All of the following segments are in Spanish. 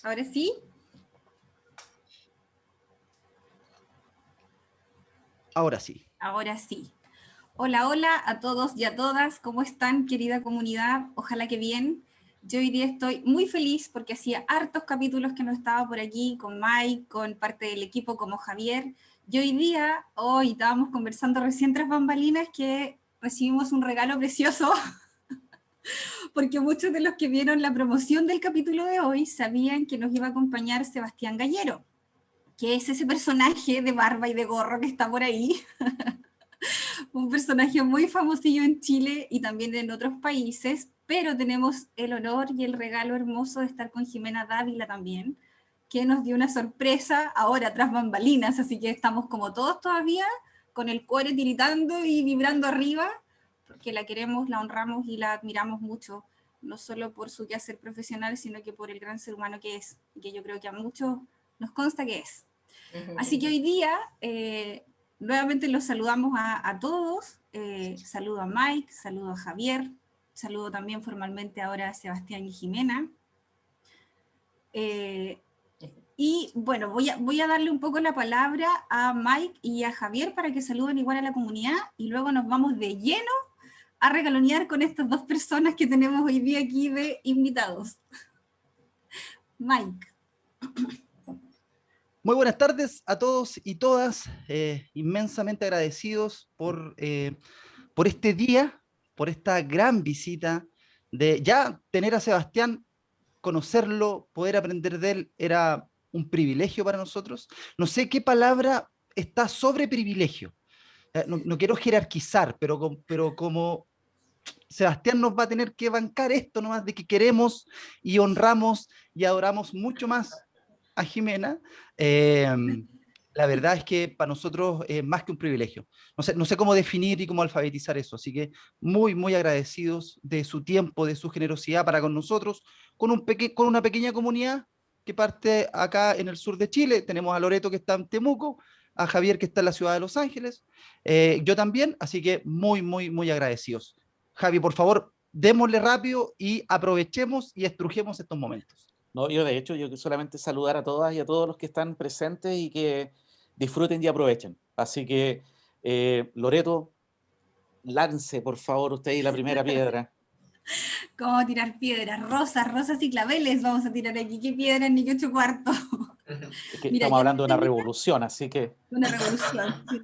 Ahora sí. Ahora sí. Ahora sí. Hola, hola a todos y a todas. ¿Cómo están, querida comunidad? Ojalá que bien. Yo hoy día estoy muy feliz porque hacía hartos capítulos que no estaba por aquí con Mike, con parte del equipo como Javier. Y hoy estábamos conversando recién tras bambalinas que recibimos un regalo precioso porque muchos de los que vieron la promoción del capítulo de hoy sabían que nos iba a acompañar Sebastián Gallero, que es ese personaje de barba y de gorro que está por ahí. Un personaje muy famosillo en Chile y también en otros países, pero tenemos el honor y el regalo hermoso de estar con Jimena Dávila también, que nos dio una sorpresa ahora tras bambalinas, así que estamos como todos todavía con el core tiritando y vibrando arriba, porque la queremos, la honramos y la admiramos mucho, no solo por su quehacer profesional, sino que por el gran ser humano que es, y que yo creo que a muchos nos consta que es. Así que hoy día nuevamente los saludamos a todos. Saludo a Mike, saludo a Javier, saludo también formalmente ahora a Sebastián y Jimena. Y bueno, voy a darle un poco la palabra a Mike y a Javier para que saluden igual a la comunidad y luego nos vamos de lleno a regalonear con estas dos personas que tenemos hoy día aquí de invitados. Mike. Muy buenas tardes a todos y todas. Inmensamente agradecidos por este día, por esta gran visita, de ya tener a Sebastián, conocerlo, poder aprender de él, era un privilegio para nosotros. No sé qué palabra está sobre privilegio. No quiero jerarquizar, pero como Sebastián nos va a tener que bancar esto nomás de que queremos y honramos y adoramos mucho más a Jimena. eh, la verdad es que para nosotros es más que un privilegio. No sé cómo definir y cómo alfabetizar eso, así que muy, muy agradecidos de su tiempo, de su generosidad para con nosotros, con una pequeña comunidad que parte acá en el sur de Chile. Tenemos a Loreto que está en Temuco, a Javier que está en la ciudad de Los Ángeles, yo también, así que muy, muy, muy agradecidos. Javi, por favor, démosle rápido y aprovechemos y estrujemos estos momentos. No, yo de hecho, yo solamente saludar a todas y a todos los que están presentes y que disfruten y aprovechen. Así que, Loreto, lance, por favor, usted ahí la primera piedra. ¿Cómo tirar piedras? Rosas, rosas y claveles vamos a tirar aquí. ¿Qué piedras ni qué ocho cuartos? Es que Mira, estamos yo hablando de una tenía revolución, así que una revolución, sí,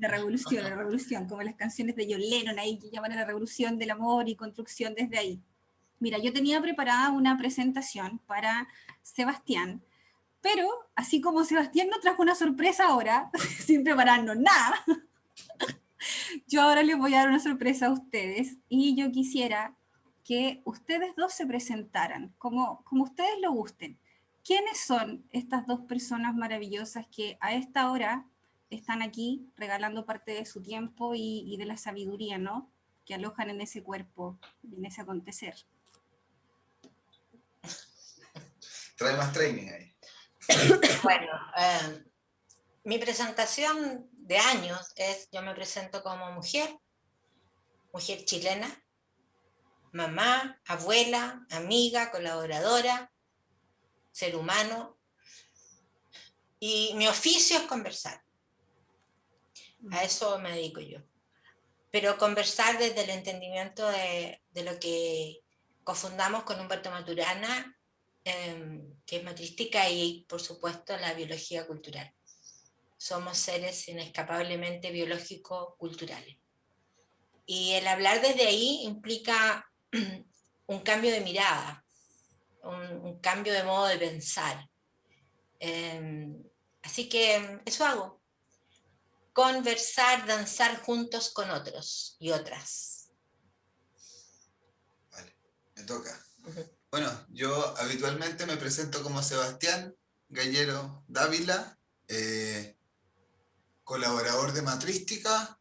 una revolución, como las canciones de John Lennon ahí que llaman a la revolución del amor y construcción desde ahí. Mira, yo tenía preparada una presentación para Sebastián, pero así como Sebastián nos trajo una sorpresa ahora, sin prepararnos nada, yo ahora les voy a dar una sorpresa a ustedes y yo quisiera que ustedes dos se presentaran, como ustedes lo gusten. ¿Quiénes son estas dos personas maravillosas que a esta hora están aquí regalando parte de su tiempo y de la sabiduría, ¿no? Que alojan en ese cuerpo, en ese acontecer? Trae más training ahí. Bueno, mi presentación de años es, yo me presento como mujer chilena, mamá, abuela, amiga, colaboradora, ser humano, y mi oficio es conversar. A eso me dedico yo. Pero conversar desde el entendimiento de lo que cofundamos con Humberto Maturana, que es matrística y, por supuesto, la biología cultural. Somos seres inescapablemente biológico-culturales. Y el hablar desde ahí implica un cambio de mirada, un cambio de modo de pensar. Así que eso hago. Conversar, danzar juntos con otros y otras. Vale, me toca. Bueno, yo habitualmente me presento como Sebastián Gallero Dávila, colaborador de Matrística,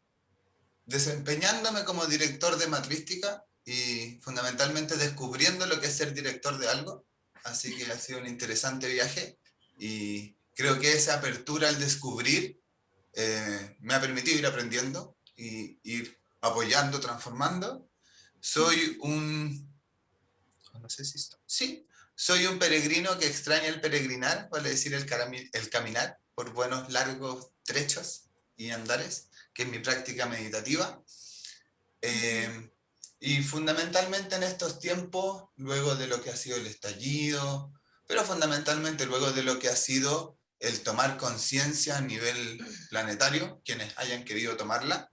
desempeñándome como director de Matrística y fundamentalmente descubriendo lo que es ser director de algo. Así que ha sido un interesante viaje y creo que esa apertura al descubrir me ha permitido ir aprendiendo y ir apoyando, transformando. Soy un sé si estoy. Sí, soy un peregrino que extraña el peregrinar, vale decir el caminar por buenos largos trechos y andares, que es mi práctica meditativa. Y fundamentalmente en estos tiempos, luego de lo que ha sido el estallido, pero fundamentalmente luego de lo que ha sido el tomar conciencia a nivel planetario, quienes hayan querido tomarla,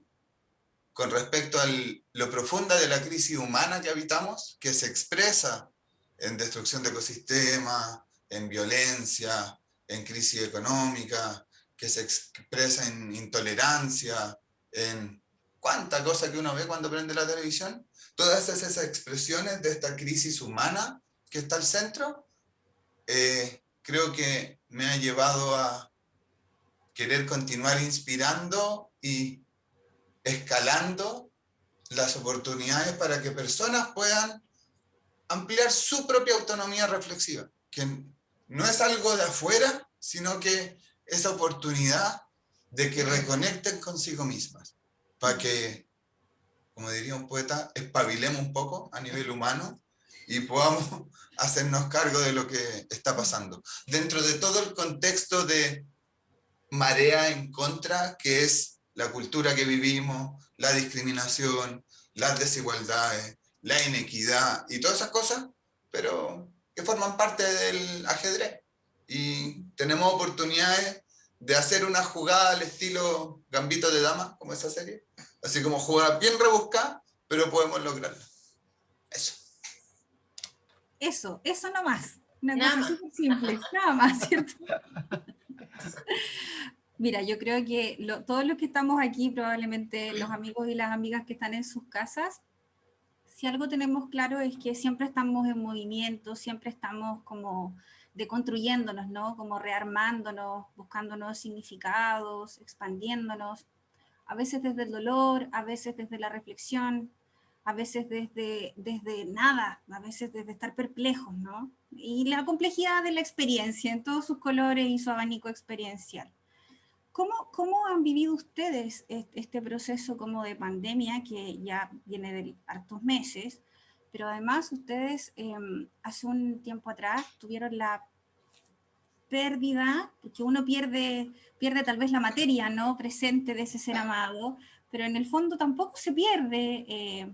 con respecto a lo profunda de la crisis humana que habitamos, que se expresa en destrucción de ecosistemas, en violencia, en crisis económica, que se expresa en intolerancia, en cuánta cosa que uno ve cuando prende la televisión. Todas esas expresiones de esta crisis humana que está al centro, creo que me ha llevado a querer continuar inspirando y escalando las oportunidades para que personas puedan ampliar su propia autonomía reflexiva, que no es algo de afuera, sino que esa oportunidad de que reconecten consigo mismas, para que, como diría un poeta, espabilemos un poco a nivel humano y podamos hacernos cargo de lo que está pasando. Dentro de todo el contexto de marea en contra, que es la cultura que vivimos, la discriminación, las desigualdades, la inequidad y todas esas cosas, pero que forman parte del ajedrez. Y tenemos oportunidades de hacer una jugada al estilo Gambito de Dama, como esa serie. Así como jugada bien rebuscada, pero podemos lograrla. Eso. Eso nomás. Una Nada cosa más. súper simple, nada más, ¿cierto? Mira, yo creo que todos los que estamos aquí, probablemente los amigos y las amigas que están en sus casas, si algo tenemos claro es que siempre estamos en movimiento, siempre estamos como deconstruyéndonos, ¿no? Como rearmándonos, buscando nuevos significados, expandiéndonos, a veces desde el dolor, a veces desde la reflexión, a veces desde nada, a veces desde estar perplejos, ¿no? Y la complejidad de la experiencia en todos sus colores y su abanico experiencial. ¿Cómo han vivido ustedes este proceso como de pandemia que ya viene de hartos meses, pero además ustedes hace un tiempo atrás tuvieron la pérdida, porque uno pierde tal vez la materia, ¿no? Presente de ese ser amado, pero en el fondo tampoco se pierde.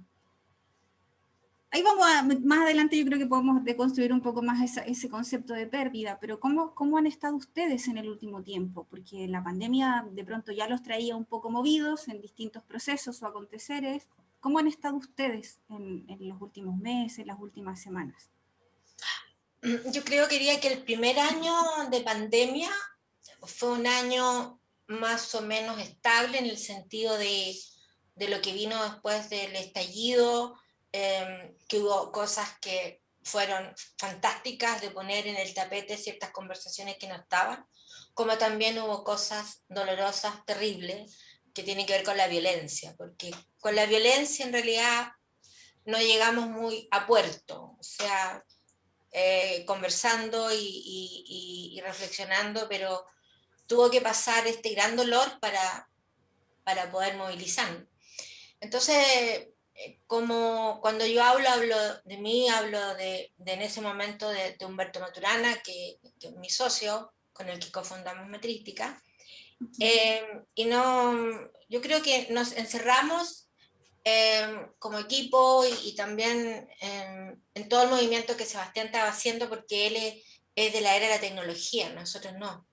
Ahí más adelante yo creo que podemos deconstruir un poco más ese concepto de pérdida, pero ¿cómo han estado ustedes en el último tiempo? Porque la pandemia de pronto ya los traía un poco movidos en distintos procesos o aconteceres. ¿Cómo han estado ustedes en los últimos meses, las últimas semanas? Yo quería que el primer año de pandemia fue un año más o menos estable en el sentido de lo que vino después del estallido, que hubo cosas que fueron fantásticas de poner en el tapete ciertas conversaciones que no estaban, como también hubo cosas dolorosas, terribles, que tienen que ver con la violencia, porque con la violencia en realidad no llegamos muy a puerto, o sea, conversando y reflexionando, pero tuvo que pasar este gran dolor para poder movilizarnos. Entonces, como cuando yo hablo de mí, hablo de en ese momento de Humberto Maturana, que es mi socio, con el que cofundamos Metrística, y yo creo que nos encerramos como equipo y también en todo el movimiento que Sebastián estaba haciendo, porque él es de la era de la tecnología, nosotros no.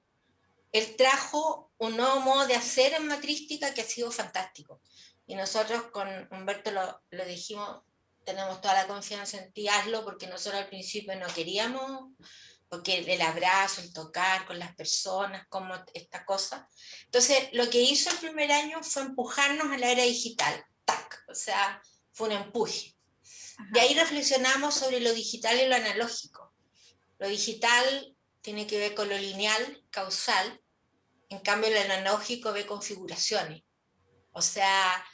Él trajo un nuevo modo de hacer en Metrística que ha sido fantástico. Y nosotros con Humberto lo dijimos, tenemos toda la confianza en ti, hazlo, porque nosotros al principio no queríamos, porque el abrazo, el tocar con las personas, como esta cosa. Entonces, lo que hizo el primer año fue empujarnos a la era digital. ¡Tac! O sea, fue un empuje. Ajá. De ahí reflexionamos sobre lo digital y lo analógico. Lo digital tiene que ver con lo lineal, causal, en cambio el analógico ve configuraciones. O sea,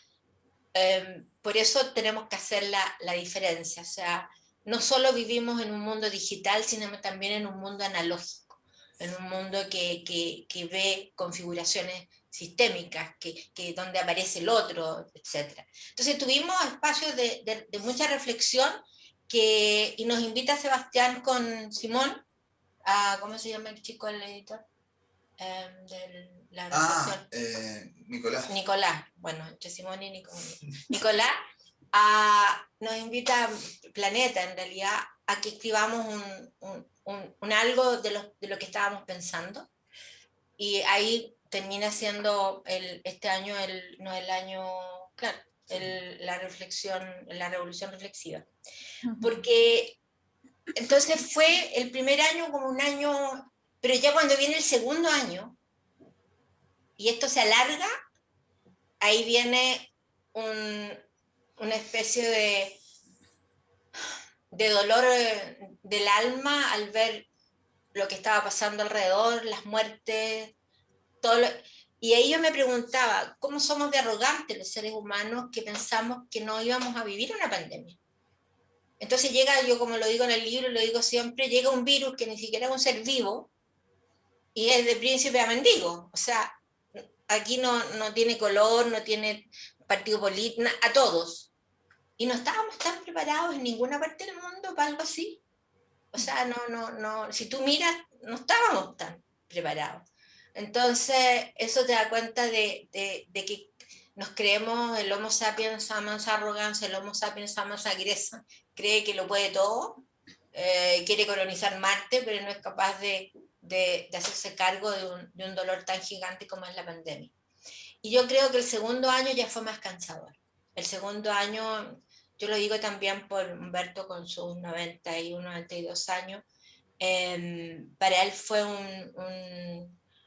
por eso tenemos que hacer la diferencia. O sea, no solo vivimos en un mundo digital, sino también en un mundo analógico, en un mundo que ve configuraciones sistémicas, donde aparece el otro, etc. Entonces tuvimos espacios de mucha reflexión y nos invita Sebastián con Simón, ¿cómo se llama el chico, el editor? De la reflexión. Nicolás. Nicolás, bueno, entre Simón y Nicolás, nos invita a Planeta, en realidad, a que escribamos un algo de lo que estábamos pensando. Y ahí termina siendo este año, no el año, claro, la reflexión, la revolución reflexiva. Porque entonces fue el primer año como un año, pero ya cuando viene el segundo año, y esto se alarga, ahí viene una especie de dolor del alma al ver lo que estaba pasando alrededor, las muertes, y ahí yo me preguntaba, ¿cómo somos de arrogantes los seres humanos que pensamos que no íbamos a vivir una pandemia? Entonces llega, yo como lo digo en el libro, lo digo siempre, llega un virus que ni siquiera es un ser vivo y es de príncipe a mendigo. O sea, aquí no tiene color, no tiene partido político, a todos. Y no estábamos tan preparados en ninguna parte del mundo para algo así. O sea, no, si tú miras, no estábamos tan preparados. Entonces, eso te da cuenta de que nos creemos el Homo sapiens más arrogancia, el Homo sapiens más agresa, cree que lo puede todo, quiere colonizar Marte, pero no es capaz de hacerse cargo de un dolor tan gigante como es la pandemia. Y yo creo que el segundo año ya fue más cansador. El segundo año, yo lo digo también por Humberto con sus 91, 92 años, para él fue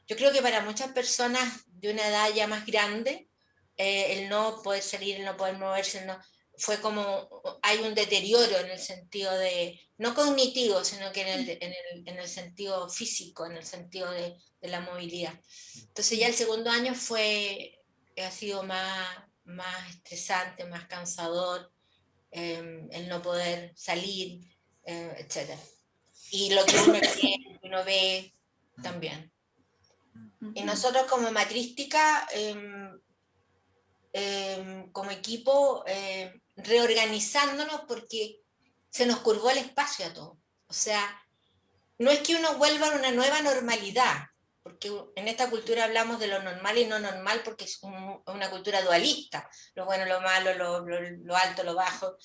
yo creo que para muchas personas de una edad ya más grande, el no poder salir, el no poder moverse, fue como, hay un deterioro en el sentido de, no cognitivo, sino que en el sentido físico, en el sentido de la movilidad. Entonces ya el segundo año ha sido más estresante, más cansador, el no poder salir, etc. Y lo que uno ve también. Y nosotros como matrística, como equipo, reorganizándonos porque se nos curvó el espacio a todos. O sea, no es que uno vuelva a una nueva normalidad, porque en esta cultura hablamos de lo normal y no normal porque es una cultura dualista, lo bueno, lo malo, lo alto, lo bajo,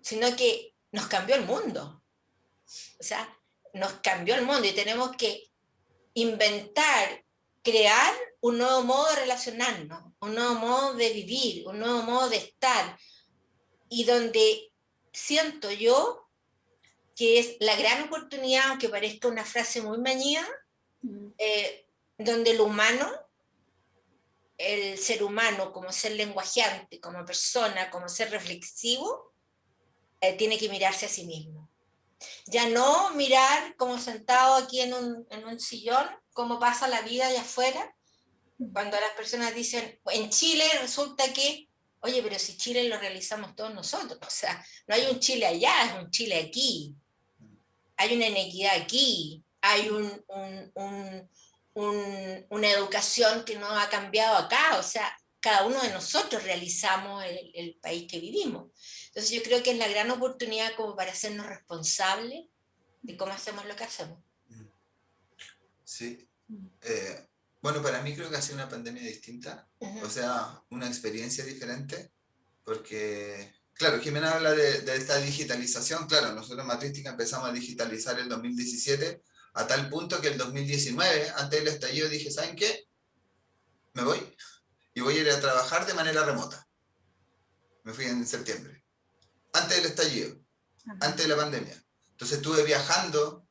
sino que nos cambió el mundo. O sea, nos cambió el mundo y tenemos que inventar, crear un nuevo modo de relacionarnos, un nuevo modo de vivir, un nuevo modo de estar, y donde siento yo que es la gran oportunidad, aunque parezca una frase muy mañida, donde el humano, el ser humano como ser lenguajeante, como persona, como ser reflexivo, tiene que mirarse a sí mismo. Ya no mirar como sentado aquí en un sillón, cómo pasa la vida allá afuera, cuando las personas dicen, en Chile resulta que, oye, pero si Chile lo realizamos todos nosotros, o sea, no hay un Chile allá, es un Chile aquí, hay una inequidad aquí, hay una educación que no ha cambiado acá, o sea, cada uno de nosotros realizamos el país que vivimos. Entonces yo creo que es la gran oportunidad como para hacernos responsables de cómo hacemos lo que hacemos. Sí. Bueno, para mí creo que ha sido una pandemia distinta, o sea, una experiencia diferente, porque, claro, Jimena habla de esta digitalización. Claro, nosotros en Matrística empezamos a digitalizar el 2017, a tal punto que el 2019, antes del estallido, dije, ¿saben qué? Me voy y voy a ir a trabajar de manera remota. Me fui en septiembre, antes del estallido, antes de la pandemia. Entonces estuve viajando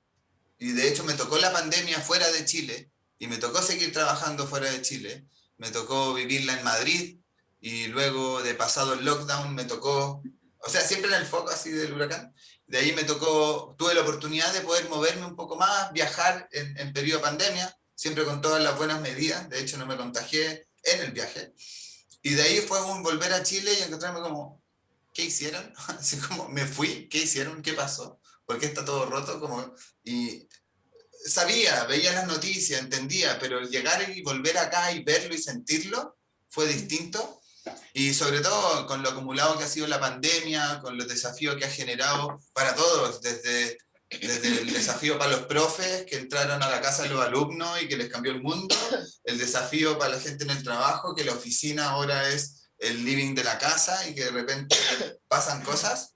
y de hecho me tocó la pandemia fuera de Chile y me tocó seguir trabajando fuera de Chile. Me tocó vivirla en Madrid y luego de pasado el lockdown me tocó, o sea, siempre en el foco así del huracán. De ahí tuve la oportunidad de poder moverme un poco más, viajar en periodo de pandemia, siempre con todas las buenas medidas. De hecho no me contagié en el viaje. Y de ahí fue un volver a Chile y encontrarme como, ¿qué hicieron? Así como, me fui, ¿qué hicieron? ¿Qué pasó? ¿Por qué está todo roto? Y sabía, veía las noticias, entendía, pero el llegar y volver acá y verlo y sentirlo fue distinto. Y sobre todo con lo acumulado que ha sido la pandemia, con los desafíos que ha generado para todos, desde el desafío para los profes que entraron a la casa de los alumnos y que les cambió el mundo, el desafío para la gente en el trabajo, que la oficina ahora es el living de la casa y que de repente pasan cosas,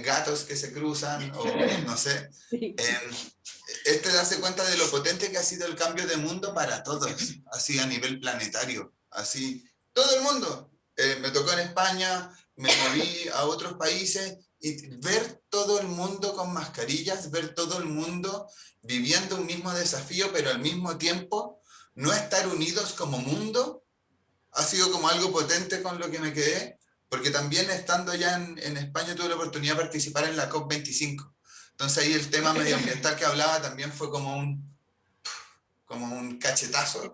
gatos que se cruzan o no sé. Este darse cuenta de lo potente que ha sido el cambio de mundo para todos, así a nivel planetario, así, todo el mundo. Me tocó en España, me moví a otros países y ver todo el mundo con mascarillas, ver todo el mundo viviendo un mismo desafío, pero al mismo tiempo no estar unidos como mundo, ha sido como algo potente con lo que me quedé, porque también estando ya en España tuve la oportunidad de participar en la COP25. Entonces ahí el tema medioambiental que hablaba también fue como un cachetazo.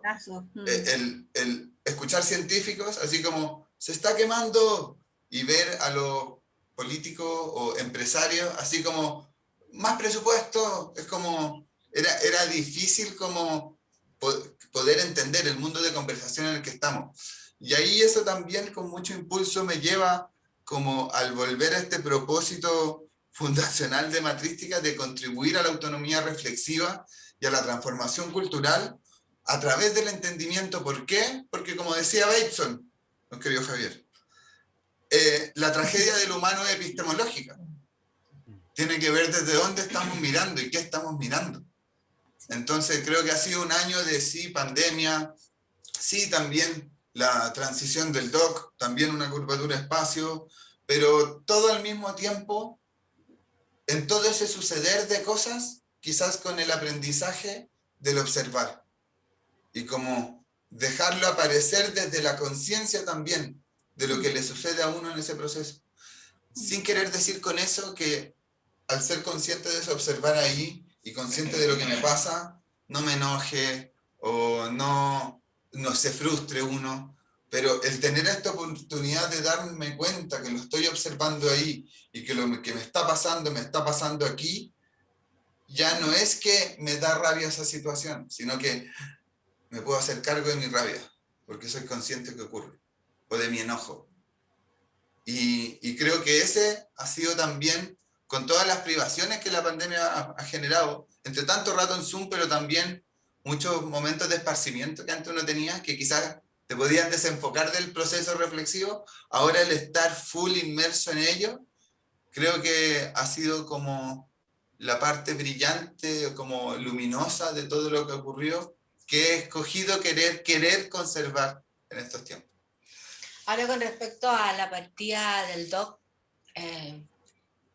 El escuchar científicos, así como se está quemando, y ver a los políticos o empresarios, así como más presupuesto, es como, era difícil como poder entender el mundo de conversación en el que estamos. Y ahí eso también con mucho impulso me lleva como al volver a este propósito fundacional de Matrística de contribuir a la autonomía reflexiva y a la transformación cultural a través del entendimiento. ¿Por qué? Porque como decía Bateson, don querido Javier, la tragedia del humano es epistemológica. Tiene que ver desde dónde estamos mirando y qué estamos mirando. Entonces creo que ha sido un año de sí, pandemia, sí también la transición del DOC, también una curvatura espacio, pero todo al mismo tiempo, en todo ese suceder de cosas, quizás con el aprendizaje del observar. Y como dejarlo aparecer desde la conciencia también de lo que le sucede a uno en ese proceso. Sin querer decir con eso que al ser consciente de eso, observar ahí y consciente de lo que me pasa, no me enoje o no se frustre uno, pero el tener esta oportunidad de darme cuenta que lo estoy observando ahí y que lo que me está pasando aquí, ya no es que me da rabia esa situación, sino que me puedo hacer cargo de mi rabia, porque soy consciente que ocurre, o de mi enojo. Y creo que ese ha sido también, con todas las privaciones que la pandemia ha generado, entre tanto rato en Zoom, pero también muchos momentos de esparcimiento que antes uno tenía, que quizás te podían desenfocar del proceso reflexivo, ahora el estar full inmerso en ello, creo que ha sido como la parte brillante, como luminosa de todo lo que ocurrió, que he escogido querer conservar en estos tiempos. Ahora con respecto a la partida del doc,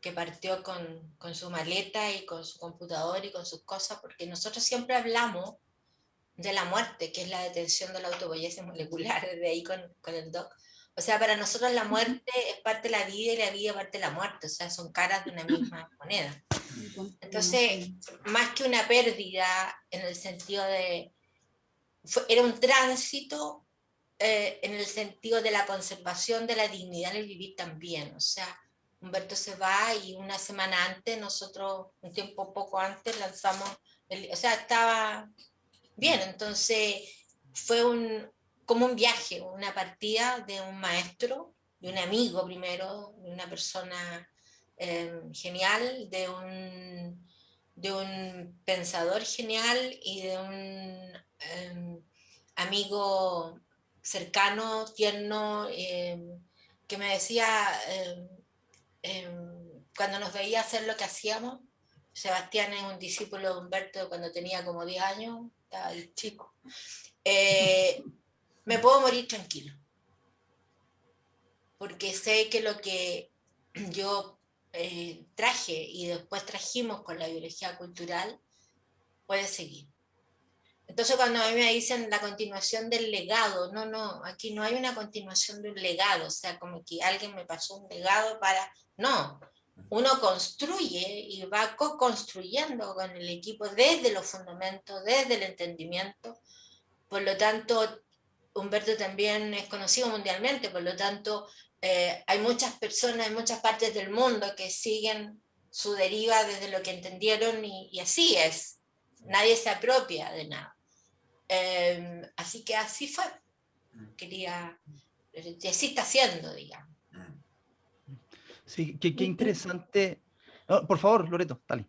que partió con su maleta y con su computador y con sus cosas, porque nosotros siempre hablamos de la muerte, que es la detención de la autopoiesis molecular, desde ahí con el doc. O sea, para nosotros la muerte es parte de la vida y la vida es parte de la muerte, o sea, son caras de una misma moneda. Entonces, más que una pérdida en el sentido de... era un tránsito en el sentido de la conservación de la dignidad en el vivir también. O sea, Humberto se va y una semana antes, nosotros, un tiempo poco antes, lanzamos, o sea, estaba bien. Entonces, fue como un viaje, una partida de un maestro, de un amigo primero, de una persona genial, de un pensador genial y de un amigo cercano, tierno, que me decía cuando nos veía hacer lo que hacíamos. Sebastián es un discípulo de Humberto cuando tenía como 10 años, estaba chico. Me puedo morir tranquilo, porque sé que lo que yo traje y después trajimos con la biología cultural puede seguir. Entonces cuando a mí me dicen la continuación del legado, no, aquí no hay una continuación de un legado, o sea, como que alguien me pasó un legado para... No, uno construye y va co-construyendo con el equipo desde los fundamentos, desde el entendimiento. Por lo tanto, Humberto también es conocido mundialmente, por lo tanto, hay muchas personas en muchas partes del mundo que siguen su deriva desde lo que entendieron y así es. Nadie se apropia de nada. Así que así fue. Quería y así está haciendo, digamos. Sí, qué interesante. No, por favor, Loreto, dale.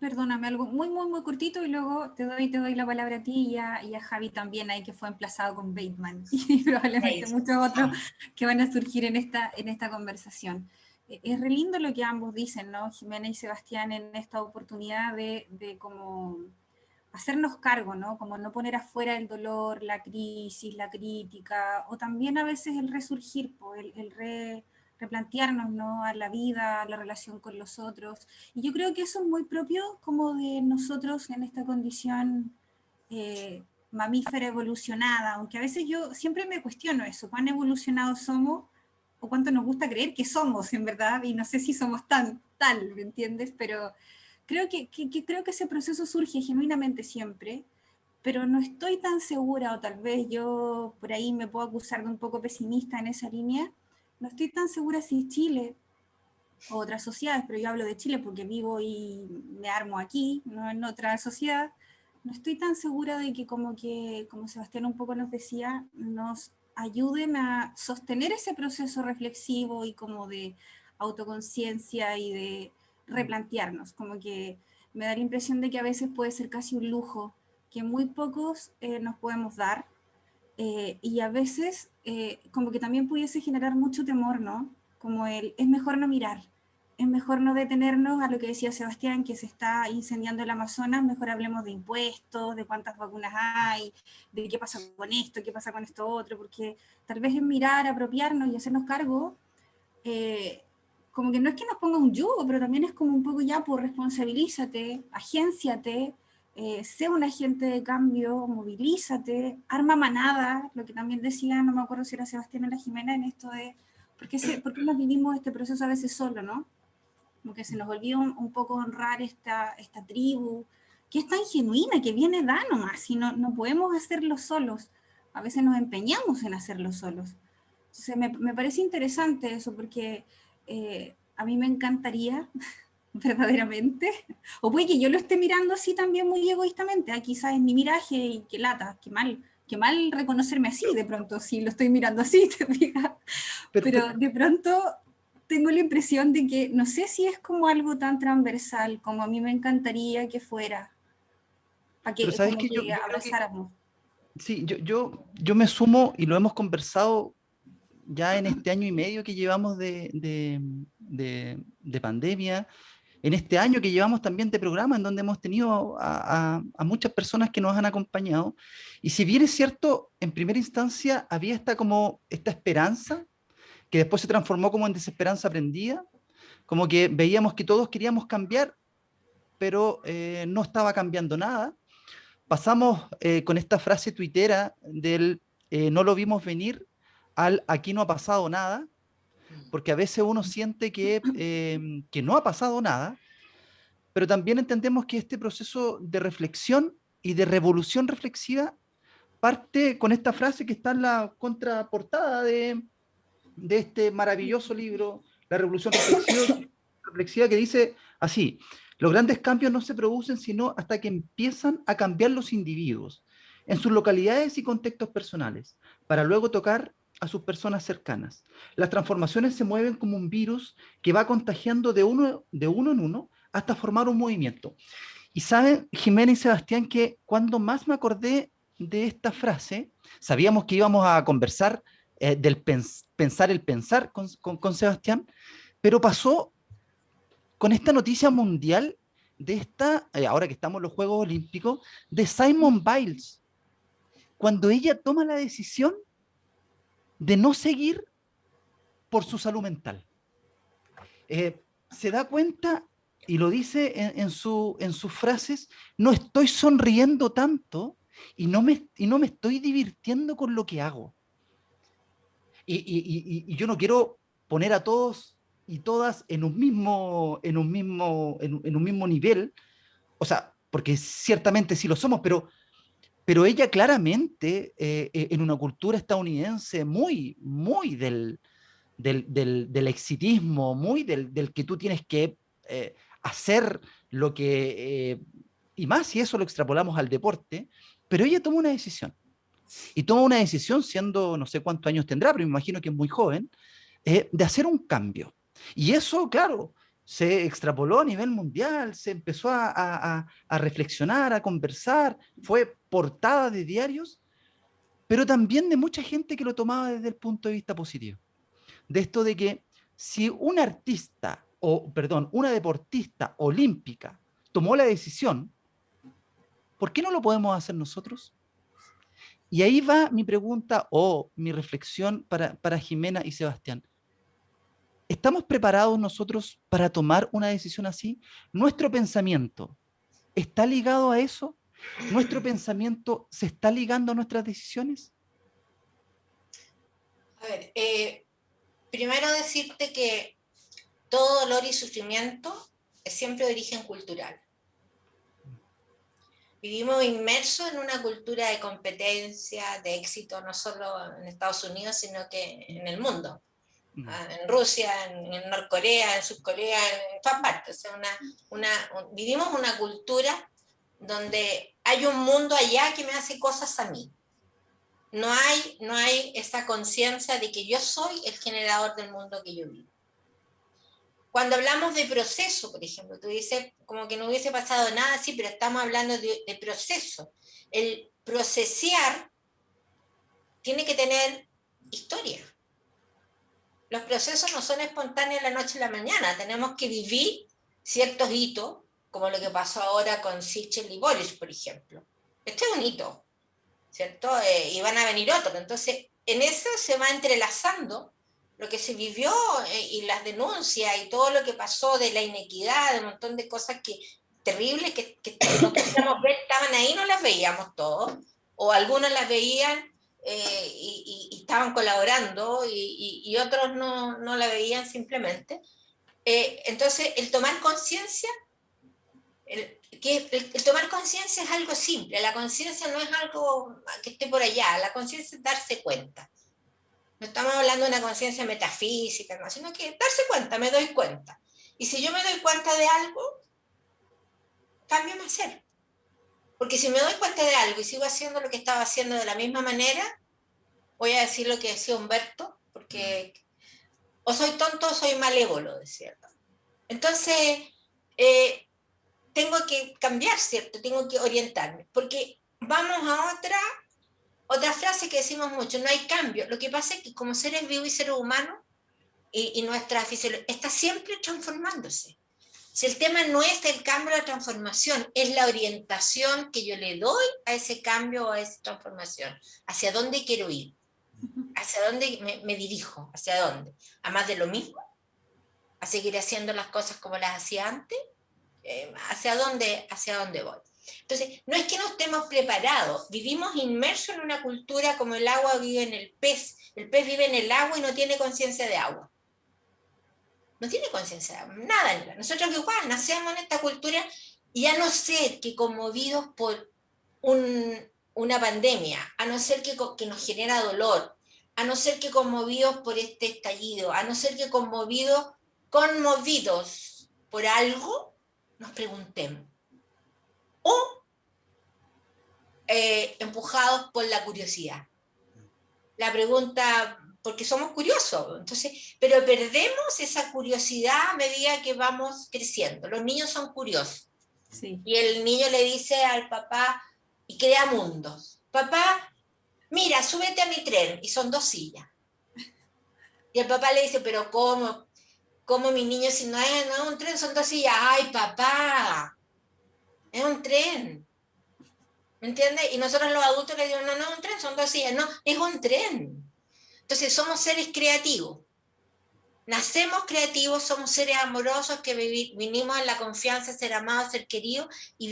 Perdóname, algo muy, muy, muy cortito y luego te doy la palabra a ti y a Javi también, ahí que fue emplazado con Bateman y probablemente muchos otros que van a surgir en esta conversación. Es re lindo lo que ambos dicen, ¿no? Jimena y Sebastián, en esta oportunidad de como hacernos cargo, ¿no? Como no poner afuera el dolor, la crisis, la crítica, o también a veces el resurgir, replantearnos, ¿no? A la vida, a la relación con los otros. Y yo creo que eso es muy propio como de nosotros en esta condición mamífera evolucionada, aunque a veces yo siempre me cuestiono eso, cuán evolucionados somos o cuánto nos gusta creer que somos, en verdad, y no sé si somos tal, ¿me entiendes? Pero creo que ese proceso surge genuinamente siempre, pero no estoy tan segura, o tal vez yo por ahí me puedo acusar de un poco pesimista en esa línea, no estoy tan segura si Chile o otras sociedades, pero yo hablo de Chile porque vivo y me armo aquí, no en otra sociedad, no estoy tan segura de que, como Sebastián un poco nos decía, nos ayuden a sostener ese proceso reflexivo y como de autoconciencia y de replantearnos, como que me da la impresión de que a veces puede ser casi un lujo que muy pocos nos podemos dar, y a veces como que también pudiese generar mucho temor, ¿no? Como es mejor no mirar, es mejor no detenernos a lo que decía Sebastián, que se está incendiando el Amazonas, mejor hablemos de impuestos, de cuántas vacunas hay, de qué pasa con esto, qué pasa con esto otro, porque tal vez en mirar, apropiarnos y hacernos cargo, como que no es que nos ponga un yugo, pero también es como un poco ya, pues responsabilízate, agénciate, sé un agente de cambio, movilízate, arma manada, lo que también decía, no me acuerdo si era Sebastián o la Jimena, en esto de, ¿por qué nos vivimos este proceso a veces solo, no? Como que se nos olvida un poco honrar esta tribu, que es tan genuina, que viene da nomás, y no podemos hacerlo solos, a veces nos empeñamos en hacerlo solos. Entonces me parece interesante eso, porque a mí me encantaría verdaderamente, o puede que yo lo esté mirando así también muy egoístamente, quizás es mi miraje y qué lata, qué mal reconocerme así de pronto, si lo estoy mirando así, te fijas, pero de pronto tengo la impresión de que no sé si es como algo tan transversal como a mí me encantaría que fuera, para Pero que sabes como que que yo creo que avanzáramos. sí, yo me sumo y lo hemos conversado ya en este año y medio que llevamos de pandemia, en este año que llevamos también de programa, en donde hemos tenido a muchas personas que nos han acompañado. Y si bien es cierto, en primera instancia había esta esperanza, que después se transformó como en desesperanza aprendida, como que veíamos que todos queríamos cambiar, pero no estaba cambiando nada. Pasamos con esta frase tuitera del no lo vimos venir al aquí no ha pasado nada, porque a veces uno siente que no ha pasado nada, pero también entendemos que este proceso de reflexión y de revolución reflexiva parte con esta frase que está en la contraportada de este maravilloso libro, La Revolución Reflexiva, que dice así: los grandes cambios no se producen sino hasta que empiezan a cambiar los individuos en sus localidades y contextos personales, para luego tocar a sus personas cercanas. Las transformaciones se mueven como un virus que va contagiando de uno en uno hasta formar un movimiento. Y saben, Jimena y Sebastián, que cuando más me acordé de esta frase, sabíamos que íbamos a conversar del pensar el pensar con Sebastián, pero pasó con esta noticia mundial de ahora que estamos en los Juegos Olímpicos, de Simone Biles, cuando ella toma la decisión de no seguir por su salud mental. Se da cuenta y lo dice en sus frases: no estoy sonriendo tanto y no me estoy divirtiendo con lo que hago. Y yo no quiero poner a todos y todas en un mismo nivel, o sea, porque ciertamente sí lo somos, pero ella claramente en una cultura estadounidense muy, muy del exitismo, muy del que tú tienes que hacer lo que, y más si eso lo extrapolamos al deporte, pero ella toma una decisión. y toma una decisión siendo, no sé cuántos años tendrá, pero me imagino que es muy joven, de hacer un cambio. Y eso, claro, se extrapoló a nivel mundial, se empezó a reflexionar, a conversar, fue portada de diarios, pero también de mucha gente que lo tomaba desde el punto de vista positivo. De esto de que si un artista, o perdón, una deportista olímpica tomó la decisión, ¿por qué no lo podemos hacer nosotros? Y ahí va mi pregunta o mi reflexión para Jimena y Sebastián. ¿Estamos preparados nosotros para tomar una decisión así? ¿Nuestro pensamiento está ligado a eso? ¿Nuestro pensamiento se está ligando a nuestras decisiones? A ver, primero decirte que todo dolor y sufrimiento es siempre de origen cultural. Vivimos inmersos en una cultura de competencia, de éxito, no solo en Estados Unidos, sino que en el mundo. En Rusia, en Norcorea, en Surcorea, en todas partes. O sea, vivimos una cultura donde hay un mundo allá que me hace cosas a mí. No hay esa conciencia de que yo soy el generador del mundo que yo vivo. Cuando hablamos de proceso, por ejemplo, tú dices como que no hubiese pasado nada, sí, pero estamos hablando de proceso. El procesear tiene que tener historia. Los procesos no son espontáneos de la noche a la mañana, tenemos que vivir ciertos hitos, como lo que pasó ahora con Sichel y Boris, por ejemplo. Este es un hito, ¿cierto? Y van a venir otros. Entonces, en eso se va entrelazando lo que se vivió y las denuncias y todo lo que pasó de la inequidad, de un montón de cosas terribles que no podíamos ver, estaban ahí, no las veíamos todos, o algunos las veían y estaban colaborando y otros no la veían simplemente. Entonces, el tomar conciencia, el tomar conciencia es algo simple, la conciencia no es algo que esté por allá, la conciencia es darse cuenta. No estamos hablando de una conciencia metafísica, no, sino que darse cuenta, me doy cuenta. Y si yo me doy cuenta de algo, cambio mi hacer. Porque si me doy cuenta de algo y sigo haciendo lo que estaba haciendo de la misma manera, voy a decir lo que decía Humberto, porque o soy tonto o soy malévolo, decía. Entonces, tengo que cambiar, ¿cierto? Tengo que orientarme, porque vamos a otra frase que decimos mucho, no hay cambio. Lo que pasa es que como seres vivos y seres humanos, y nuestra fisiología está siempre transformándose. Si el tema no es el cambio o la transformación, es la orientación que yo le doy a ese cambio o a esa transformación. ¿Hacia dónde quiero ir? ¿Hacia dónde me dirijo? ¿Hacia dónde? ¿A más de lo mismo? ¿A seguir haciendo las cosas como las hacía antes? ¿Hacia dónde voy? Entonces, no es que no estemos preparados, vivimos inmersos en una cultura como el agua vive en el pez vive en el agua y no tiene conciencia de agua. No tiene conciencia de agua, nada. Nosotros igual nacemos en esta cultura y a no ser que conmovidos por una pandemia, a no ser que nos genera dolor, a no ser que conmovidos por este estallido, a no ser que conmovidos por algo, nos preguntemos. O empujados por la curiosidad. La pregunta, porque somos curiosos, entonces, pero perdemos esa curiosidad a medida que vamos creciendo. Los niños son curiosos. Sí. Y el niño le dice al papá, y crea mundos. Papá, mira, súbete a mi tren, y son 2 sillas. Y el papá le dice, pero ¿cómo mi niño si no es un tren, son 2 sillas? Ay, papá, es un tren. ¿Me entiendes? Y nosotros los adultos le decimos, no es un tren, son 2 sillas. No, es un tren. Entonces somos seres creativos. Nacemos creativos, somos seres amorosos que vinimos en la confianza, ser amados, ser queridos, y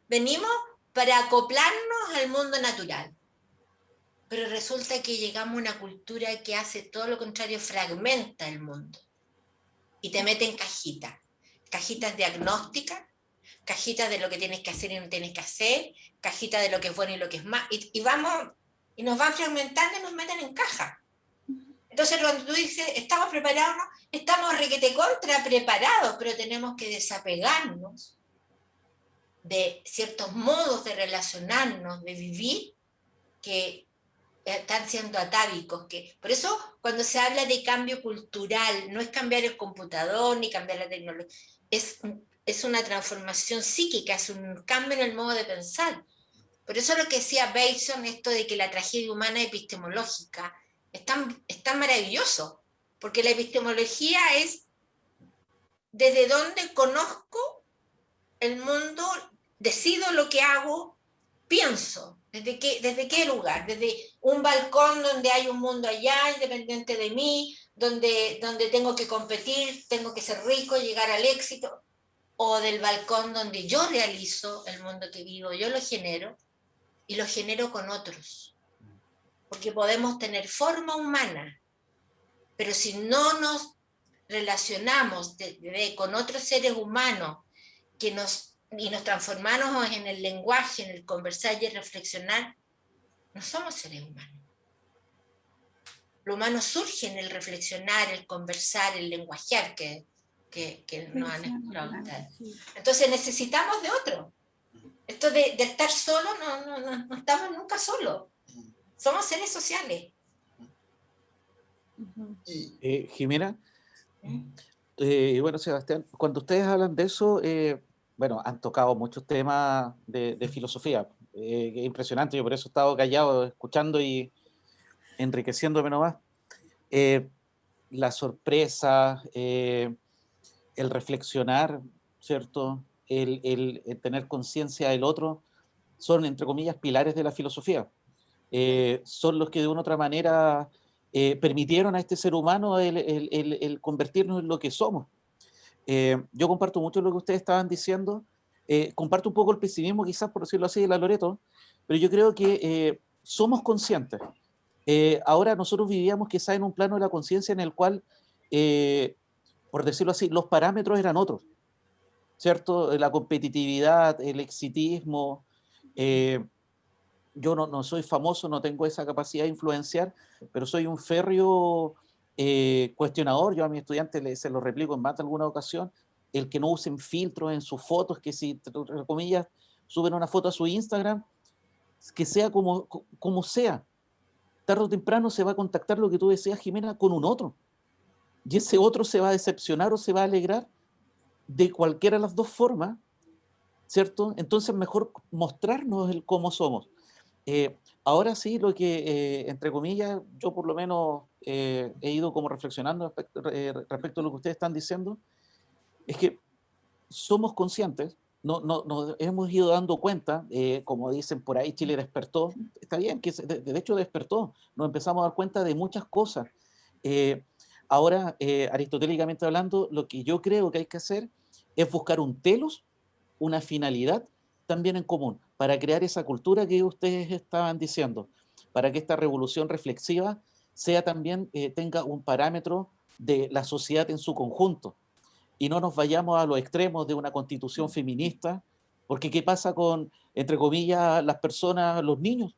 venimos para acoplarnos al mundo natural. Pero resulta que llegamos a una cultura que hace todo lo contrario, fragmenta el mundo. Y te mete en cajitas. Cajitas diagnósticas, cajitas de lo que tienes que hacer y no tienes que hacer, cajitas de lo que es bueno y lo que es malo, y nos van fragmentando y nos meten en caja. Entonces cuando tú dices, estamos preparados, ¿no? Estamos requete contra preparados, pero tenemos que desapegarnos de ciertos modos de relacionarnos, de vivir, que están siendo atávicos. Por eso, cuando se habla de cambio cultural, no es cambiar el computador ni cambiar la tecnología, es una transformación psíquica, es un cambio en el modo de pensar. Por eso lo que decía Bateson, esto de que la tragedia humana epistemológica es tan maravilloso, porque la epistemología es desde donde conozco el mundo, decido lo que hago, pienso, desde qué lugar, desde un balcón donde hay un mundo allá, independiente de mí, donde tengo que competir, tengo que ser rico, llegar al éxito, o del balcón donde yo realizo el mundo que vivo, yo lo genero, y lo genero con otros. Porque podemos tener forma humana, pero si no nos relacionamos con otros seres humanos y nos transformamos en el lenguaje, en el conversar y el reflexionar, no somos seres humanos. Lo humano surge en el reflexionar, el conversar, el lenguajear que nos han explicado ustedes. Entonces necesitamos de otro. Esto de estar solo, no estamos nunca solos. Somos seres sociales. Jimena, bueno, Sebastián, cuando ustedes hablan de eso, bueno, han tocado muchos temas de filosofía. Es impresionante, yo por eso he estado callado, escuchando y enriqueciéndome nomás. La sorpresa, el reflexionar, ¿cierto? El tener conciencia del otro, son, entre comillas, pilares de la filosofía. Son los que de una u otra manera permitieron a este ser humano el convertirnos en lo que somos. Yo comparto mucho lo que ustedes estaban diciendo, comparto un poco el pesimismo, quizás por decirlo así, de la Loreto, pero yo creo que somos conscientes. Ahora nosotros vivíamos quizás en un plano de la conciencia en el cual, por decirlo así, los parámetros eran otros, ¿cierto? La competitividad, el exitismo. Yo no soy famoso, no tengo esa capacidad de influenciar, pero soy un férreo cuestionador. Yo a mis estudiantes se lo replico en más de alguna ocasión, el que no usen filtros en sus fotos, que si, entre comillas, suben una foto a su Instagram, que sea como sea. Tarde o temprano se va a contactar, lo que tú decías, Jimena, con un otro. Y ese otro se va a decepcionar o se va a alegrar de cualquiera de las dos formas, ¿cierto? Entonces mejor mostrarnos el cómo somos. Ahora sí, lo que, entre comillas, yo por lo menos he ido como reflexionando respecto a lo que ustedes están diciendo, es que somos conscientes, nos hemos ido dando cuenta, como dicen por ahí, Chile despertó, está bien, que de hecho despertó, nos empezamos a dar cuenta de muchas cosas. Ahora, aristotélicamente hablando, lo que yo creo que hay que hacer es buscar un telos, una finalidad también en común, para crear esa cultura que ustedes estaban diciendo, para que esta revolución reflexiva sea también, tenga un parámetro de la sociedad en su conjunto, y no nos vayamos a los extremos de una constitución feminista, porque ¿qué pasa con, entre comillas, las personas, los niños?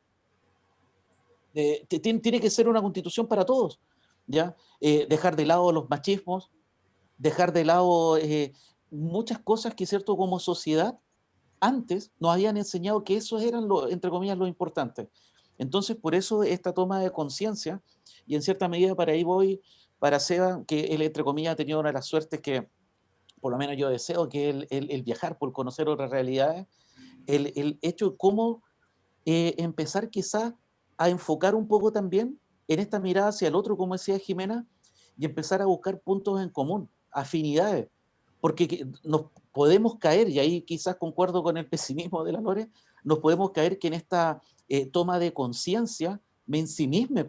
Tiene que ser una constitución para todos, ¿ya? Dejar de lado los machismos, dejar de lado muchas cosas que, cierto, como sociedad, antes nos habían enseñado que esos eran, entre comillas, lo importante. Entonces, por eso esta toma de conciencia, y en cierta medida para ahí voy, para Seba, que él, entre comillas, ha tenido una de las suertes que, por lo menos yo deseo, que el viajar por conocer otras realidades, el hecho de cómo empezar quizás a enfocar un poco también en esta mirada hacia el otro, como decía Jimena, y empezar a buscar puntos en común, afinidades, porque nos podemos caer, y ahí quizás concuerdo con el pesimismo de la Lore, nos podemos caer que en esta toma de conciencia me ensimisme,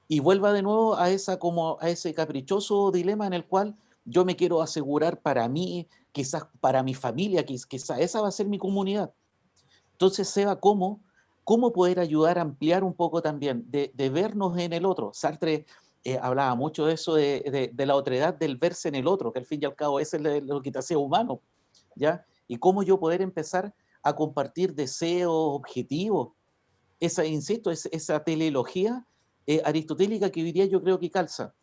y vuelva de nuevo a ese caprichoso dilema en el cual yo me quiero asegurar para mí, quizás para mi familia, quizás esa va a ser mi comunidad. Entonces, Seba, ¿cómo poder ayudar a ampliar un poco también, de vernos en el otro? Sartre hablaba mucho de eso, de la otredad del verse en el otro, que al fin y al cabo eso es lo que te hace humano, ¿ya? Y cómo yo poder empezar a compartir deseos, objetivos, insisto, esa teleología aristotélica que hoy día yo creo que calza.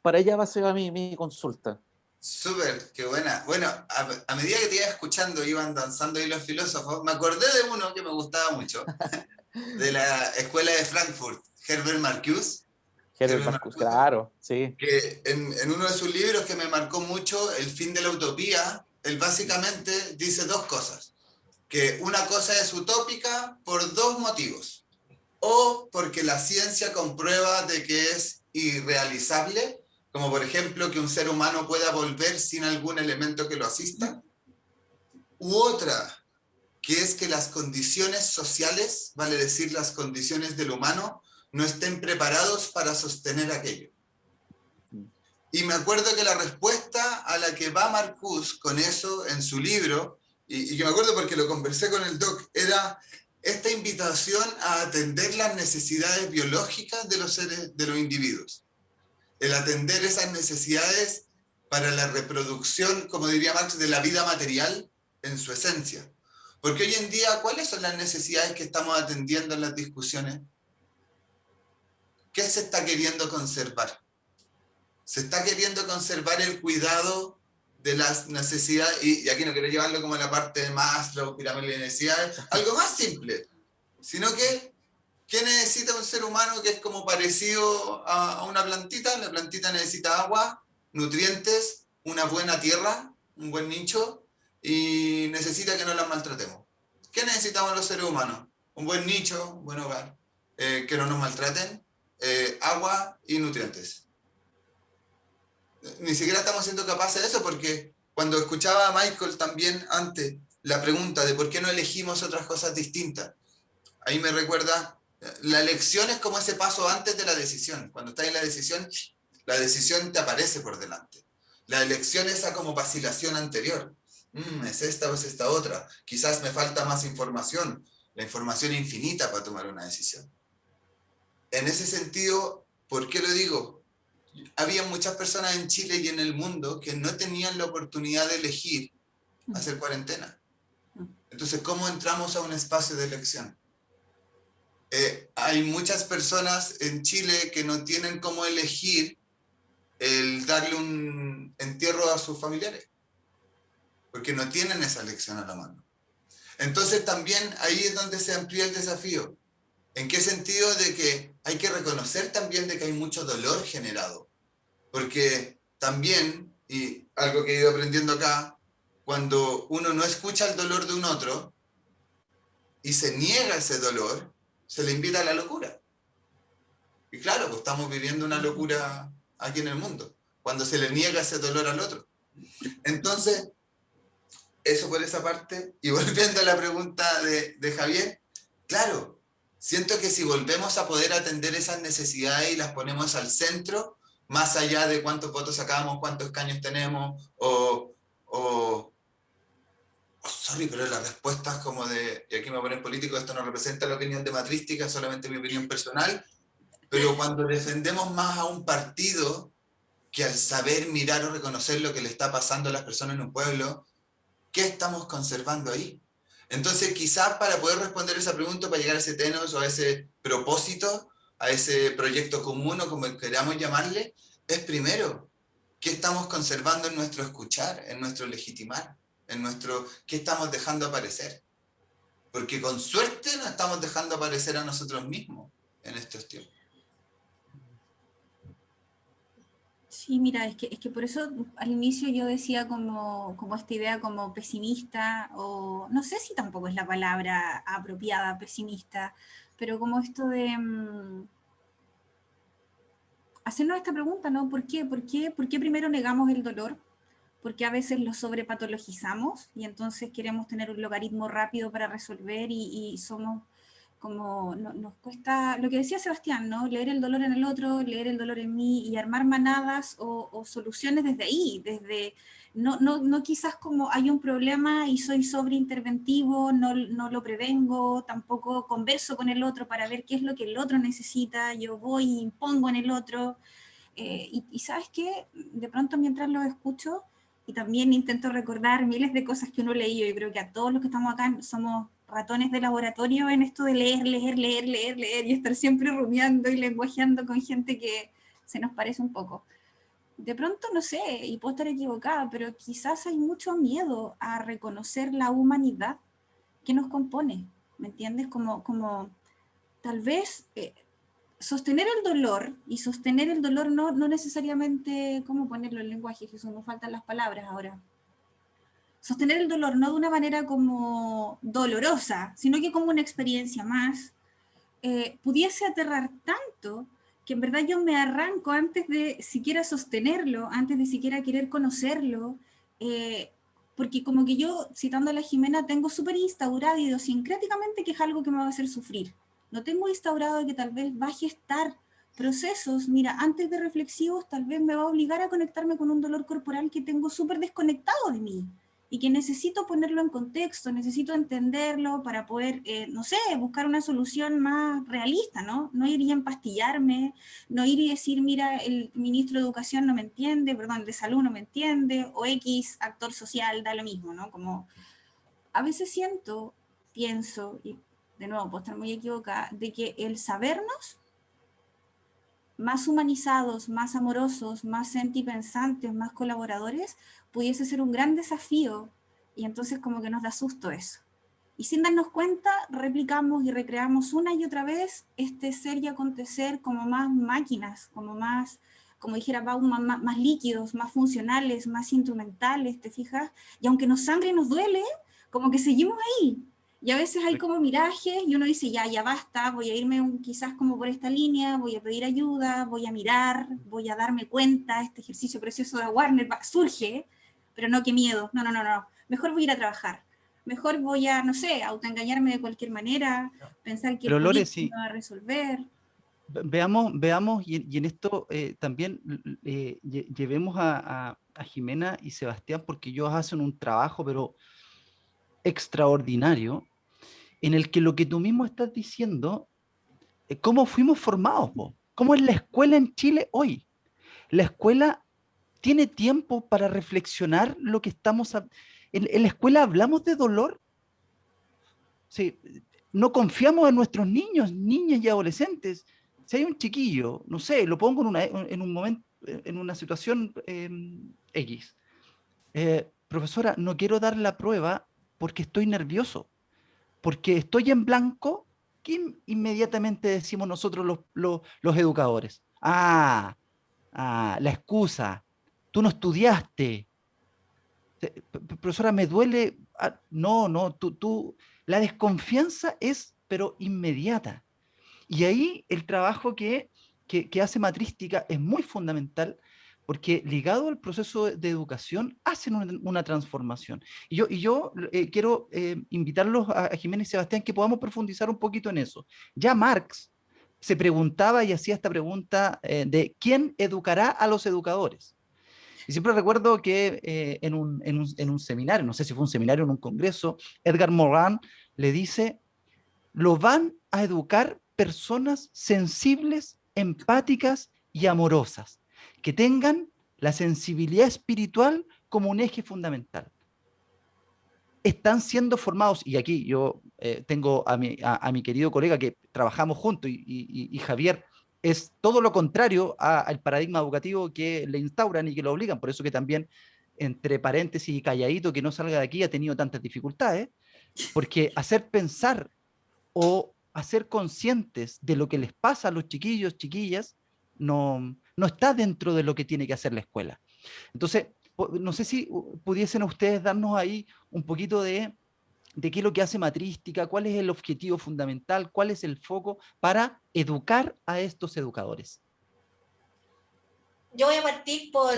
Para allá va a ser mi consulta. Súper, qué buena. Bueno, a medida que te iba escuchando, iban danzando ahí los filósofos, me acordé de uno que me gustaba mucho, de la Escuela de Frankfurt, Herbert Marcuse. Herbert Marcuse, claro, sí. Que en uno de sus libros que me marcó mucho, El fin de la utopía, él básicamente dice dos cosas. Que una cosa es utópica por dos motivos. O porque la ciencia comprueba de que es irrealizable, como por ejemplo que un ser humano pueda volver sin algún elemento que lo asista. U otra, que es que las condiciones sociales, vale decir las condiciones del humano, no estén preparados para sostener aquello. Y me acuerdo que la respuesta a la que va Marcuse con eso en su libro, y que me acuerdo porque lo conversé con el doc, era esta invitación a atender las necesidades biológicas de los seres, de los individuos. El atender esas necesidades para la reproducción, como diría Marx, de la vida material en su esencia. Porque hoy en día, ¿cuáles son las necesidades que estamos atendiendo en las discusiones? ¿Qué se está queriendo conservar? Se está queriendo conservar el cuidado de las necesidades, y aquí no quiero llevarlo como la parte de Maslow, pirámide de necesidades, algo más simple, sino que ¿qué necesita un ser humano que es como parecido a una plantita? La plantita necesita agua, nutrientes, una buena tierra, un buen nicho, y necesita que no la maltratemos. ¿Qué necesitamos los seres humanos? Un buen nicho, un buen hogar, que no nos maltraten, agua y nutrientes. Ni siquiera estamos siendo capaces de eso, porque cuando escuchaba a Michael también antes la pregunta de por qué no elegimos otras cosas distintas, ahí me recuerda, la elección es como ese paso antes de la decisión. Cuando estás en la decisión te aparece por delante. La elección es esa como vacilación anterior. ¿Es esta o es esta otra? Quizás me falta más información. La información infinita para tomar una decisión. En ese sentido, ¿por qué lo digo? Había muchas personas en Chile y en el mundo que no tenían la oportunidad de elegir hacer cuarentena. Entonces, ¿cómo entramos a un espacio de elección? Hay muchas personas en Chile que no tienen cómo elegir el darle un entierro a sus familiares, porque no tienen esa elección a la mano. Entonces también ahí es donde se amplía el desafío. ¿En qué sentido? De que hay que reconocer también de que hay mucho dolor generado, porque también, y algo que he ido aprendiendo acá, cuando uno no escucha el dolor de un otro y se niega ese dolor, se le invita a la locura. Y claro, pues estamos viviendo una locura aquí en el mundo, cuando se le niega ese dolor al otro. Entonces, eso por esa parte. Y volviendo a la pregunta de Javier, claro, siento que si volvemos a poder atender esas necesidades y las ponemos al centro, más allá de cuántos votos sacamos, cuántos escaños tenemos, sorry, pero las respuestas como de, y aquí me voy a poner político, esto no representa la opinión de Matrística, es solamente mi opinión personal, pero cuando defendemos más a un partido que al saber mirar o reconocer lo que le está pasando a las personas en un pueblo, ¿qué estamos conservando ahí? Entonces, quizás para poder responder esa pregunta, para llegar a ese tenos o a ese propósito, a ese proyecto común o como queramos llamarle, es primero, ¿qué estamos conservando en nuestro escuchar, en nuestro legitimar, en nuestro, qué estamos dejando aparecer? Porque con suerte nos estamos dejando aparecer a nosotros mismos en estos tiempos. Sí, mira, es que por eso al inicio yo decía como esta idea como pesimista, o no sé si tampoco es la palabra apropiada, pesimista, pero como esto de hacernos esta pregunta, ¿no? ¿Por qué? ¿Por qué primero negamos el dolor? Porque a veces lo sobrepatologizamos y entonces queremos tener un logaritmo rápido para resolver y somos como, nos cuesta, lo que decía Sebastián, ¿no? Leer el dolor en el otro, leer el dolor en mí y armar manadas o soluciones desde ahí, desde, no quizás como hay un problema y soy sobreinterventivo, no lo prevengo, tampoco converso con el otro para ver qué es lo que el otro necesita, yo voy y impongo en el otro, y ¿sabes qué? De pronto mientras lo escucho, y también intento recordar miles de cosas que uno leído, yo creo que a todos los que estamos acá somos ratones de laboratorio en esto de leer y estar siempre rumiando y lenguajeando con gente que se nos parece un poco. De pronto, no sé, y puedo estar equivocada, pero quizás hay mucho miedo a reconocer la humanidad que nos compone, ¿me entiendes? Como tal vez sostener el dolor, y sostener el dolor no necesariamente, ¿cómo ponerlo en lenguaje? Jesús, nos faltan las palabras ahora. Sostener el dolor no de una manera como dolorosa, sino que como una experiencia más, pudiese aterrar tanto que en verdad yo me arranco antes de siquiera sostenerlo, antes de siquiera querer conocerlo, porque como que yo, citando a la Jimena, tengo súper instaurado idiosincráticamente que es algo que me va a hacer sufrir. No tengo instaurado que tal vez va a gestar procesos, mira, antes de reflexivos, tal vez me va a obligar a conectarme con un dolor corporal que tengo súper desconectado de mí y que necesito ponerlo en contexto, necesito entenderlo para poder, no sé, buscar una solución más realista, ¿no? No ir y empastillarme, no ir y decir, mira, el ministro de Educación no me entiende, perdón, de Salud no me entiende, o X actor social da lo mismo, ¿no? Como a veces siento, pienso, y de nuevo puedo estar muy equivocada, de que el sabernos más humanizados, más amorosos, más sentipensantes, más colaboradores, pudiese ser un gran desafío, y entonces como que nos da susto eso. Y sin darnos cuenta, replicamos y recreamos una y otra vez este ser y acontecer como más máquinas, como más, como dijera Pau, más líquidos, más funcionales, más instrumentales, ¿te fijas? Y aunque nos sangre y nos duele, como que seguimos ahí. Y a veces hay como mirajes y uno dice, ya basta, voy a irme quizás como por esta línea, voy a pedir ayuda, voy a mirar, voy a darme cuenta, este ejercicio precioso de Warner surge, pero no, qué miedo, no, mejor voy a ir a trabajar, mejor voy a, no sé, autoengañarme de cualquier manera, pensar que el Pero Lore, político sí, me va a resolver. veamos y en esto también llevemos a Jimena y Sebastián, porque ellos hacen un trabajo, pero extraordinario, en el que lo que tú mismo estás diciendo, cómo fuimos formados, po. ¿Cómo es la escuela en Chile hoy? La escuela tiene tiempo para reflexionar lo que estamos... En la escuela hablamos de dolor. Sí, no confiamos en nuestros niños, niñas y adolescentes. Si hay un chiquillo, no sé, lo pongo en un momento, en una situación X. Profesora, no quiero dar la prueba porque estoy nervioso, porque estoy en blanco. ¿Qué inmediatamente decimos nosotros los educadores? La excusa. Tú no estudiaste. Profesora, me duele. No, la desconfianza es, pero inmediata. Y ahí el trabajo que hace Matrística es muy fundamental, porque ligado al proceso de educación hacen una transformación. Y yo quiero invitarlos a Jiménez y Sebastián que podamos profundizar un poquito en eso. Ya Marx se preguntaba y hacía esta pregunta de quién educará a los educadores. Y siempre recuerdo que en un seminario, no sé si fue un seminario o en un congreso, Edgar Morin le dice, lo van a educar personas sensibles, empáticas y amorosas, que tengan la sensibilidad espiritual como un eje fundamental. Están siendo formados, y aquí yo tengo a mi querido colega que trabajamos juntos, y Javier es todo lo contrario al paradigma educativo que le instauran y que lo obligan, por eso que también, entre paréntesis y calladito, que no salga de aquí, ha tenido tantas dificultades, porque hacer pensar o hacer conscientes de lo que les pasa a los chiquillos, chiquillas, no está dentro de lo que tiene que hacer la escuela. Entonces, no sé si pudiesen ustedes darnos ahí un poquito de qué es lo que hace Matrística, cuál es el objetivo fundamental, cuál es el foco para educar a estos educadores. Yo voy a partir por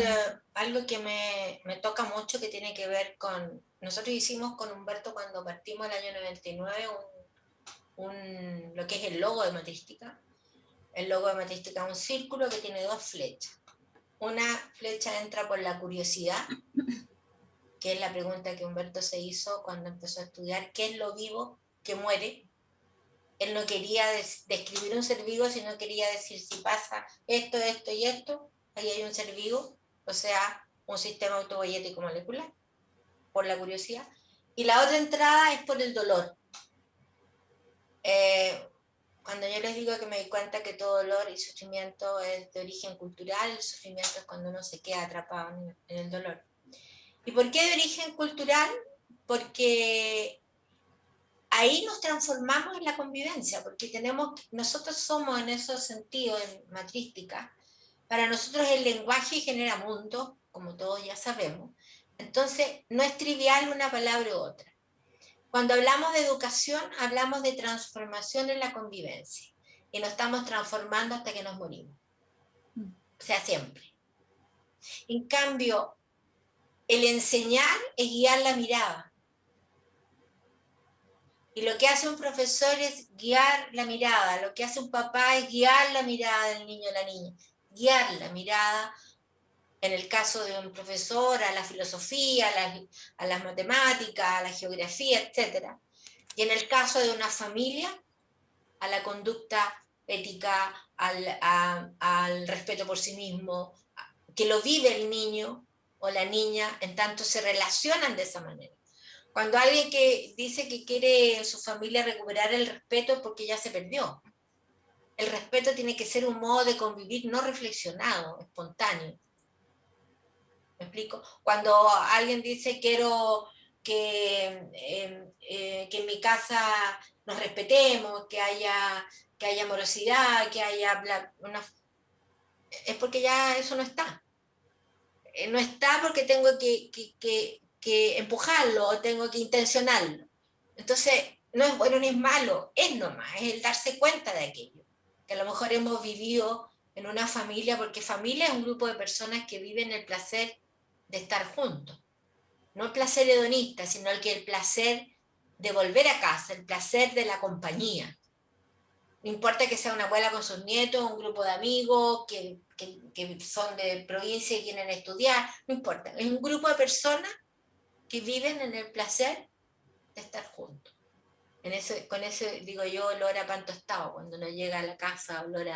algo que me toca mucho, que tiene que ver con... Nosotros hicimos con Humberto cuando partimos el año 99 lo que es el logo de Matrística. El logo de Matrística es un círculo que tiene dos flechas. Una flecha entra por la curiosidad, que es la pregunta que Humberto se hizo cuando empezó a estudiar qué es lo vivo que muere. Él no quería describir un ser vivo, sino quería decir si pasa esto, esto y esto, ahí hay un ser vivo, o sea, un sistema autopoyético molecular, por la curiosidad. Y la otra entrada es por el dolor. Cuando yo les digo que me di cuenta que todo dolor y sufrimiento es de origen cultural, el sufrimiento es cuando uno se queda atrapado en el dolor. ¿Y por qué de origen cultural? Porque ahí nos transformamos en la convivencia, porque nosotros somos en ese sentido, en matrística, para nosotros el lenguaje genera mundo, como todos ya sabemos. Entonces, no es trivial una palabra u otra. Cuando hablamos de educación, hablamos de transformación en la convivencia. Y nos estamos transformando hasta que nos morimos. O sea, siempre. En cambio, el enseñar es guiar la mirada. Y lo que hace un profesor es guiar la mirada. Lo que hace un papá es guiar la mirada del niño o la niña. Guiar la mirada, en el caso de un profesor, a la filosofía, a las matemáticas, a la geografía, etc. Y en el caso de una familia, a la conducta ética, al respeto por sí mismo, que lo vive el niño o la niña, en tanto se relacionan de esa manera. Cuando alguien que dice que quiere en su familia recuperar el respeto es porque ya se perdió. El respeto tiene que ser un modo de convivir no reflexionado, espontáneo. ¿Me explico? Cuando alguien dice quiero que en mi casa nos respetemos, que haya amorosidad, que haya es porque ya eso no está. No está porque tengo que empujarlo o tengo que intencionarlo. Entonces, no es bueno ni es malo, es nomás, es el darse cuenta de aquello. Que a lo mejor hemos vivido en una familia, porque familia es un grupo de personas que viven el placer de estar juntos. No el placer hedonista, sino el placer de volver a casa, el placer de la compañía. No importa que sea una abuela con sus nietos, un grupo de amigos que son de provincia y quieren estudiar, no importa. Es un grupo de personas que viven en el placer de estar juntos. Con eso digo yo, olor a pan tostado, cuando uno llega a la casa, olor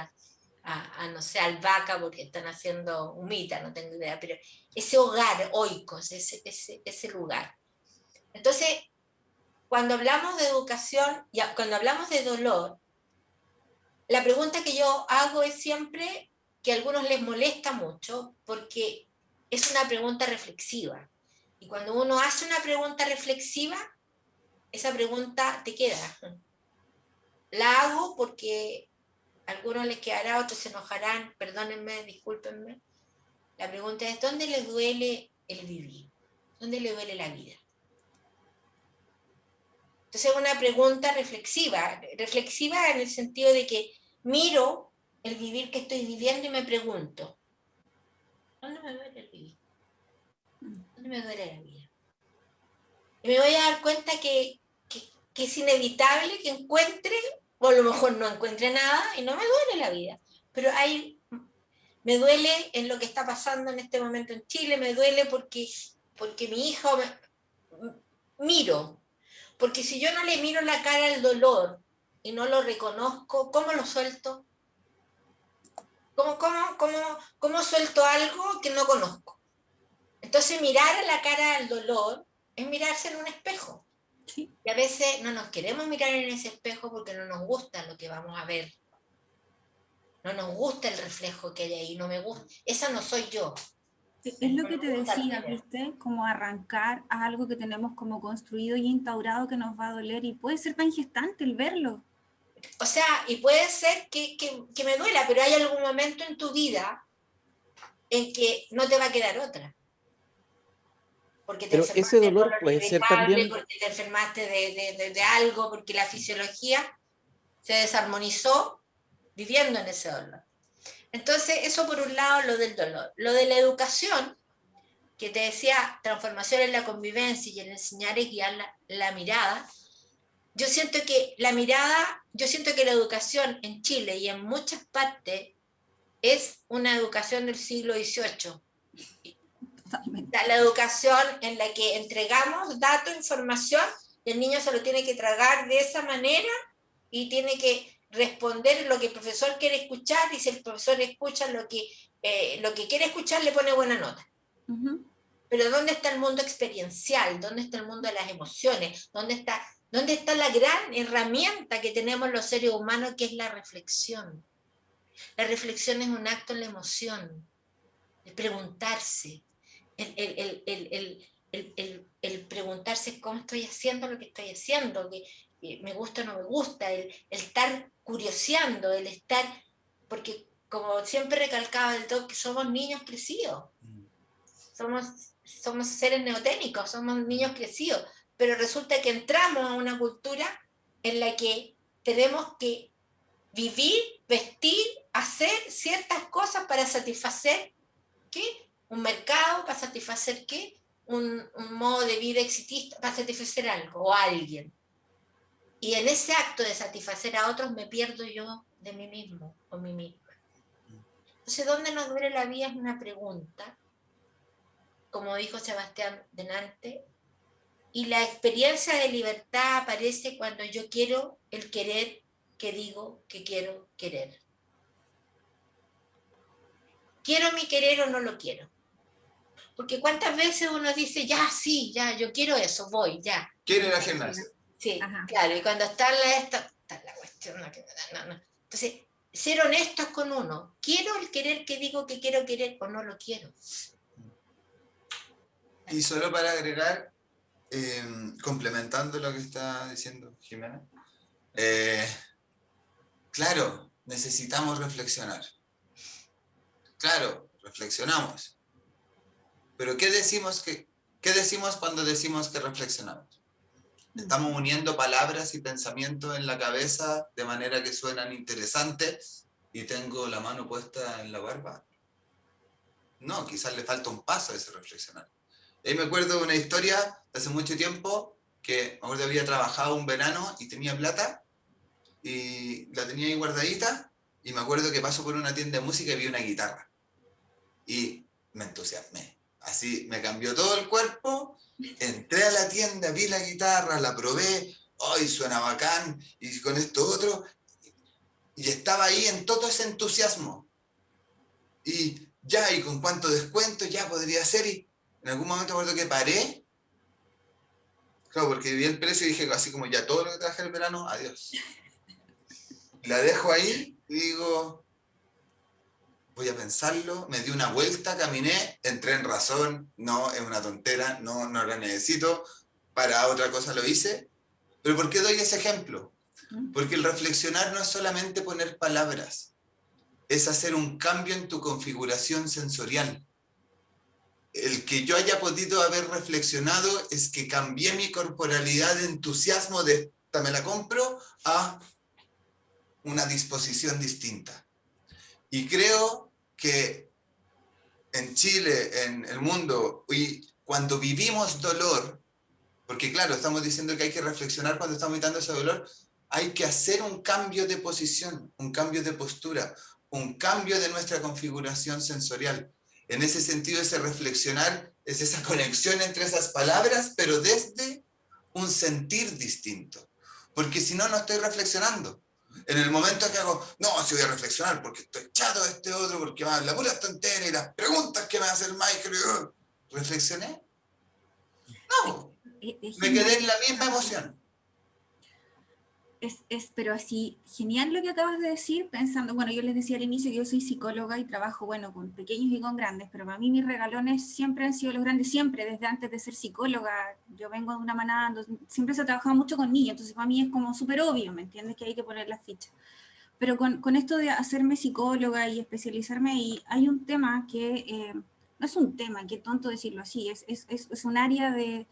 no sé, albahaca porque están haciendo humita, no tengo idea, pero ese hogar, oikos, ese lugar. Entonces, cuando hablamos de educación, cuando hablamos de dolor, la pregunta que yo hago es siempre que a algunos les molesta mucho porque es una pregunta reflexiva. Y cuando uno hace una pregunta reflexiva, esa pregunta te queda. La hago porque a algunos les quedará, otros se enojarán, perdónenme, discúlpenme. La pregunta es, ¿dónde les duele el vivir? ¿Dónde le duele la vida? Entonces es una pregunta reflexiva en el sentido de que miro el vivir que estoy viviendo y me pregunto, ¿dónde me duele el vivir? ¿Dónde me duele la vida? Y me voy a dar cuenta que es inevitable que encuentre, o a lo mejor no encuentre nada y no me duele la vida, pero me duele en lo que está pasando en este momento en Chile, me duele porque mi hijo miro. Porque si yo no le miro la cara al dolor y no lo reconozco, ¿cómo lo suelto? ¿Cómo suelto algo que no conozco? Entonces mirar a la cara al dolor es mirarse en un espejo. Sí. Y a veces no nos queremos mirar en ese espejo porque no nos gusta lo que vamos a ver. No nos gusta el reflejo que hay ahí, no me gusta. Esa no soy yo. Es lo que te decía, ¿viste? Como arrancar a algo que tenemos como construido y instaurado que nos va a doler y puede ser tan gestante el verlo. O sea, y puede ser que me duela, pero hay algún momento en tu vida en que no te va a quedar otra. Porque te enfermaste ese dolor de puede ser irritable, también... porque te enfermaste de algo, porque la fisiología se desarmonizó viviendo en ese dolor. Entonces, eso por un lado, lo del dolor. Lo de la educación, que te decía, transformación en la convivencia y en enseñar es guiar la mirada. Yo siento que la educación en Chile y en muchas partes es una educación del siglo XVIII. Totalmente. La educación en la que entregamos datos, información, y el niño se lo tiene que tragar de esa manera y tiene que responder lo que el profesor quiere escuchar, y si el profesor escucha lo que quiere escuchar, le pone buena nota. Uh-huh. Pero ¿dónde está el mundo experiencial? ¿Dónde está el mundo de las emociones? ¿Dónde está la gran herramienta que tenemos los seres humanos, que es la reflexión? La reflexión es un acto en la emoción, de preguntarse, el el preguntarse cómo estoy haciendo lo que estoy haciendo, que me gusta o no me gusta, el estar curioseando, el estar, porque como siempre recalcaba el doc, que somos niños crecidos, somos seres neoténicos, somos niños crecidos, pero resulta que entramos a una cultura en la que tenemos que vivir, vestir, hacer ciertas cosas para satisfacer, ¿qué? Un mercado, para satisfacer, ¿qué? Un modo de vida exitista, para satisfacer algo o a alguien. Y en ese acto de satisfacer a otros me pierdo yo de mí mismo o mí misma. Entonces, ¿dónde nos duele la vida? Es una pregunta, como dijo Sebastián delante, y la experiencia de libertad aparece cuando yo quiero el querer que digo que quiero querer. ¿Quiero mi querer o no lo quiero? Porque cuántas veces uno dice, ya, sí, ya, yo quiero eso, voy, ya. Quiero ir al gimnasio. Sí, Ajá. claro, y cuando está la cuestión, no. Entonces, ser honestos con uno. ¿Quiero el querer que digo que quiero querer o no lo quiero? Y solo para agregar, complementando lo que está diciendo Jimena, claro, necesitamos reflexionar. Claro, reflexionamos. Pero ¿qué decimos cuando decimos que reflexionamos? Estamos uniendo palabras y pensamientos en la cabeza de manera que suenan interesantes y tengo la mano puesta en la barba. No, quizás le falta un paso a ese reflexionar. Ahí me acuerdo de una historia de hace mucho tiempo que me acuerdo había trabajado un verano y tenía plata y la tenía ahí guardadita y me acuerdo que paso por una tienda de música y vi una guitarra y me entusiasmé. Así me cambió todo el cuerpo, entré a la tienda, vi la guitarra, la probé, ¡ay, suena bacán! Y con esto otro, y estaba ahí en todo ese entusiasmo. Y ya, ¿y con cuánto descuento? Ya podría ser, y en algún momento me acuerdo que paré, claro, porque vi el precio y dije, así como ya todo lo que traje el verano, adiós. La dejo ahí y digo, voy a pensarlo, me di una vuelta, caminé, entré en razón, no, es una tontera, no la necesito, para otra cosa lo hice. ¿Pero por qué doy ese ejemplo? Porque el reflexionar no es solamente poner palabras, es hacer un cambio en tu configuración sensorial. El que yo haya podido haber reflexionado es que cambié mi corporalidad de entusiasmo de esta me la compro a una disposición distinta. Y creo que en Chile, en el mundo, y cuando vivimos dolor, porque claro, estamos diciendo que hay que reflexionar cuando estamos evitando ese dolor, hay que hacer un cambio de posición, un cambio de postura, un cambio de nuestra configuración sensorial. En ese sentido, ese reflexionar es esa conexión entre esas palabras, pero desde un sentir distinto. Porque si no, no estoy reflexionando. En el momento que hago, no, si voy a reflexionar porque estoy chato de este otro, porque me habla pura tontera y las preguntas que me va a hacer Michael, ¿reflexioné? No, me quedé en la misma emoción. Pero así, genial lo que acabas de decir, pensando, bueno, yo les decía al inicio que yo soy psicóloga y trabajo, bueno, con pequeños y con grandes, pero para mí mis regalones siempre han sido los grandes, siempre, desde antes de ser psicóloga. Yo vengo de una manada, siempre se ha trabajado mucho con niños, entonces para mí es como súper obvio, ¿me entiendes? Que hay que poner las fichas. Pero con esto de hacerme psicóloga y especializarme ahí, hay un tema que, no es un tema, qué tonto decirlo así, es un área de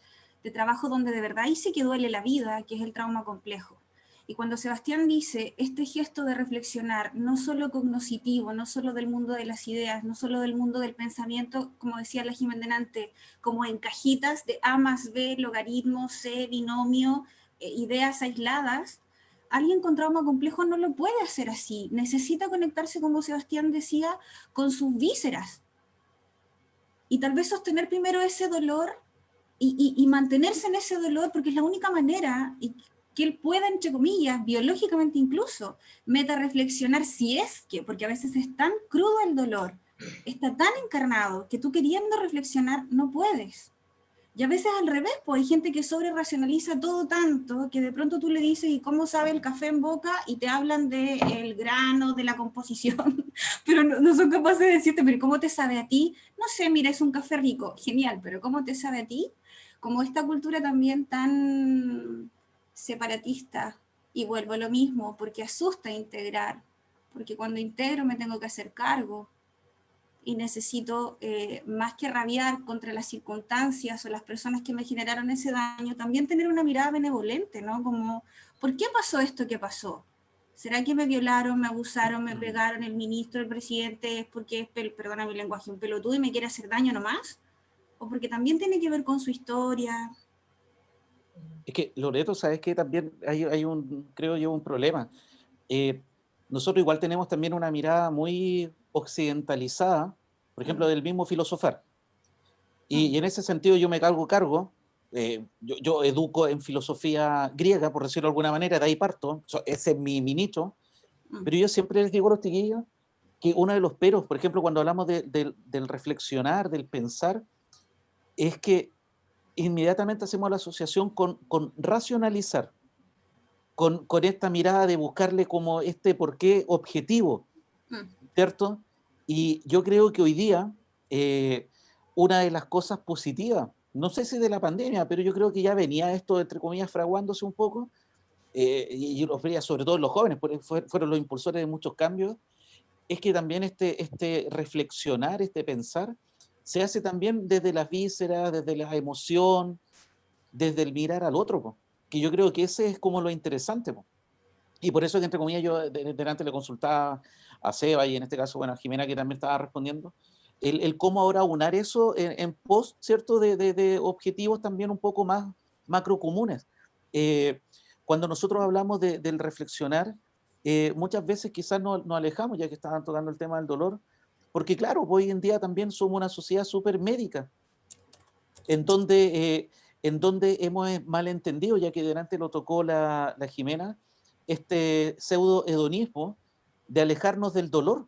trabajo donde de verdad ahí sí que duele la vida, que es el trauma complejo. Y cuando Sebastián dice este gesto de reflexionar, no solo cognoscitivo, no solo del mundo de las ideas, no solo del mundo del pensamiento, como decía la Jimena delante, como en cajitas de A más B, logaritmo, C, binomio, ideas aisladas, alguien con trauma complejo no lo puede hacer así. Necesita conectarse, como Sebastián decía, con sus vísceras. Y tal vez sostener primero ese dolor y mantenerse en ese dolor, porque es la única manera que él pueda, entre comillas, biológicamente incluso, meta-reflexionar si es que, porque a veces es tan crudo el dolor, está tan encarnado, que tú queriendo reflexionar no puedes. Y a veces al revés, pues hay gente que sobre-racionaliza todo tanto, que de pronto tú le dices, ¿y cómo sabe el café en boca? Y te hablan del grano, de la composición, pero no son capaces de decirte, ¿pero cómo te sabe a ti? No sé, mira, es un café rico, genial, pero ¿cómo te sabe a ti? como esta cultura también tan separatista, y vuelvo a lo mismo, porque asusta integrar, porque cuando integro me tengo que hacer cargo, y necesito, más que rabiar contra las circunstancias o las personas que me generaron ese daño, también tener una mirada benevolente, ¿no? Como, ¿por qué pasó esto que pasó? ¿Será que me violaron, me abusaron, me pegaron el ministro, el presidente, es porque es, perdona mi lenguaje, un pelotudo y me quiere hacer daño nomás? ¿O porque también tiene que ver con su historia? Es que, Loreto, ¿sabes qué? También hay un, creo yo, un problema. Nosotros igual tenemos también una mirada muy occidentalizada, por ejemplo, del mismo filosofar. Y en ese sentido yo me cargo, yo educo en filosofía griega, por decirlo de alguna manera, de ahí parto, ese es mi nicho, pero yo siempre les digo a los chiquillos que uno de los peros, por ejemplo, cuando hablamos del reflexionar, del pensar, es que inmediatamente hacemos la asociación con racionalizar, con esta mirada de buscarle como este porqué objetivo, ¿cierto? Y yo creo que hoy día una de las cosas positivas, no sé si de la pandemia, pero yo creo que ya venía esto, entre comillas, fraguándose un poco, y los veía sobre todo los jóvenes, porque fueron los impulsores de muchos cambios, es que también este reflexionar, este pensar, se hace también desde las vísceras, desde la emoción, desde el mirar al otro, po, que yo creo que ese es como lo interesante, po. Y por eso que, entre comillas, yo delante le consultaba a Seba y en este caso, bueno, a Jimena, que también estaba respondiendo, el cómo ahora unar eso en pos, ¿cierto?, de objetivos también un poco más macro comunes. Cuando nosotros hablamos del reflexionar, muchas veces quizás nos alejamos, ya que estaban tocando el tema del dolor, porque claro, hoy en día también somos una sociedad súper médica, en donde hemos malentendido, ya que delante lo tocó la Jimena, este pseudo hedonismo de alejarnos del dolor,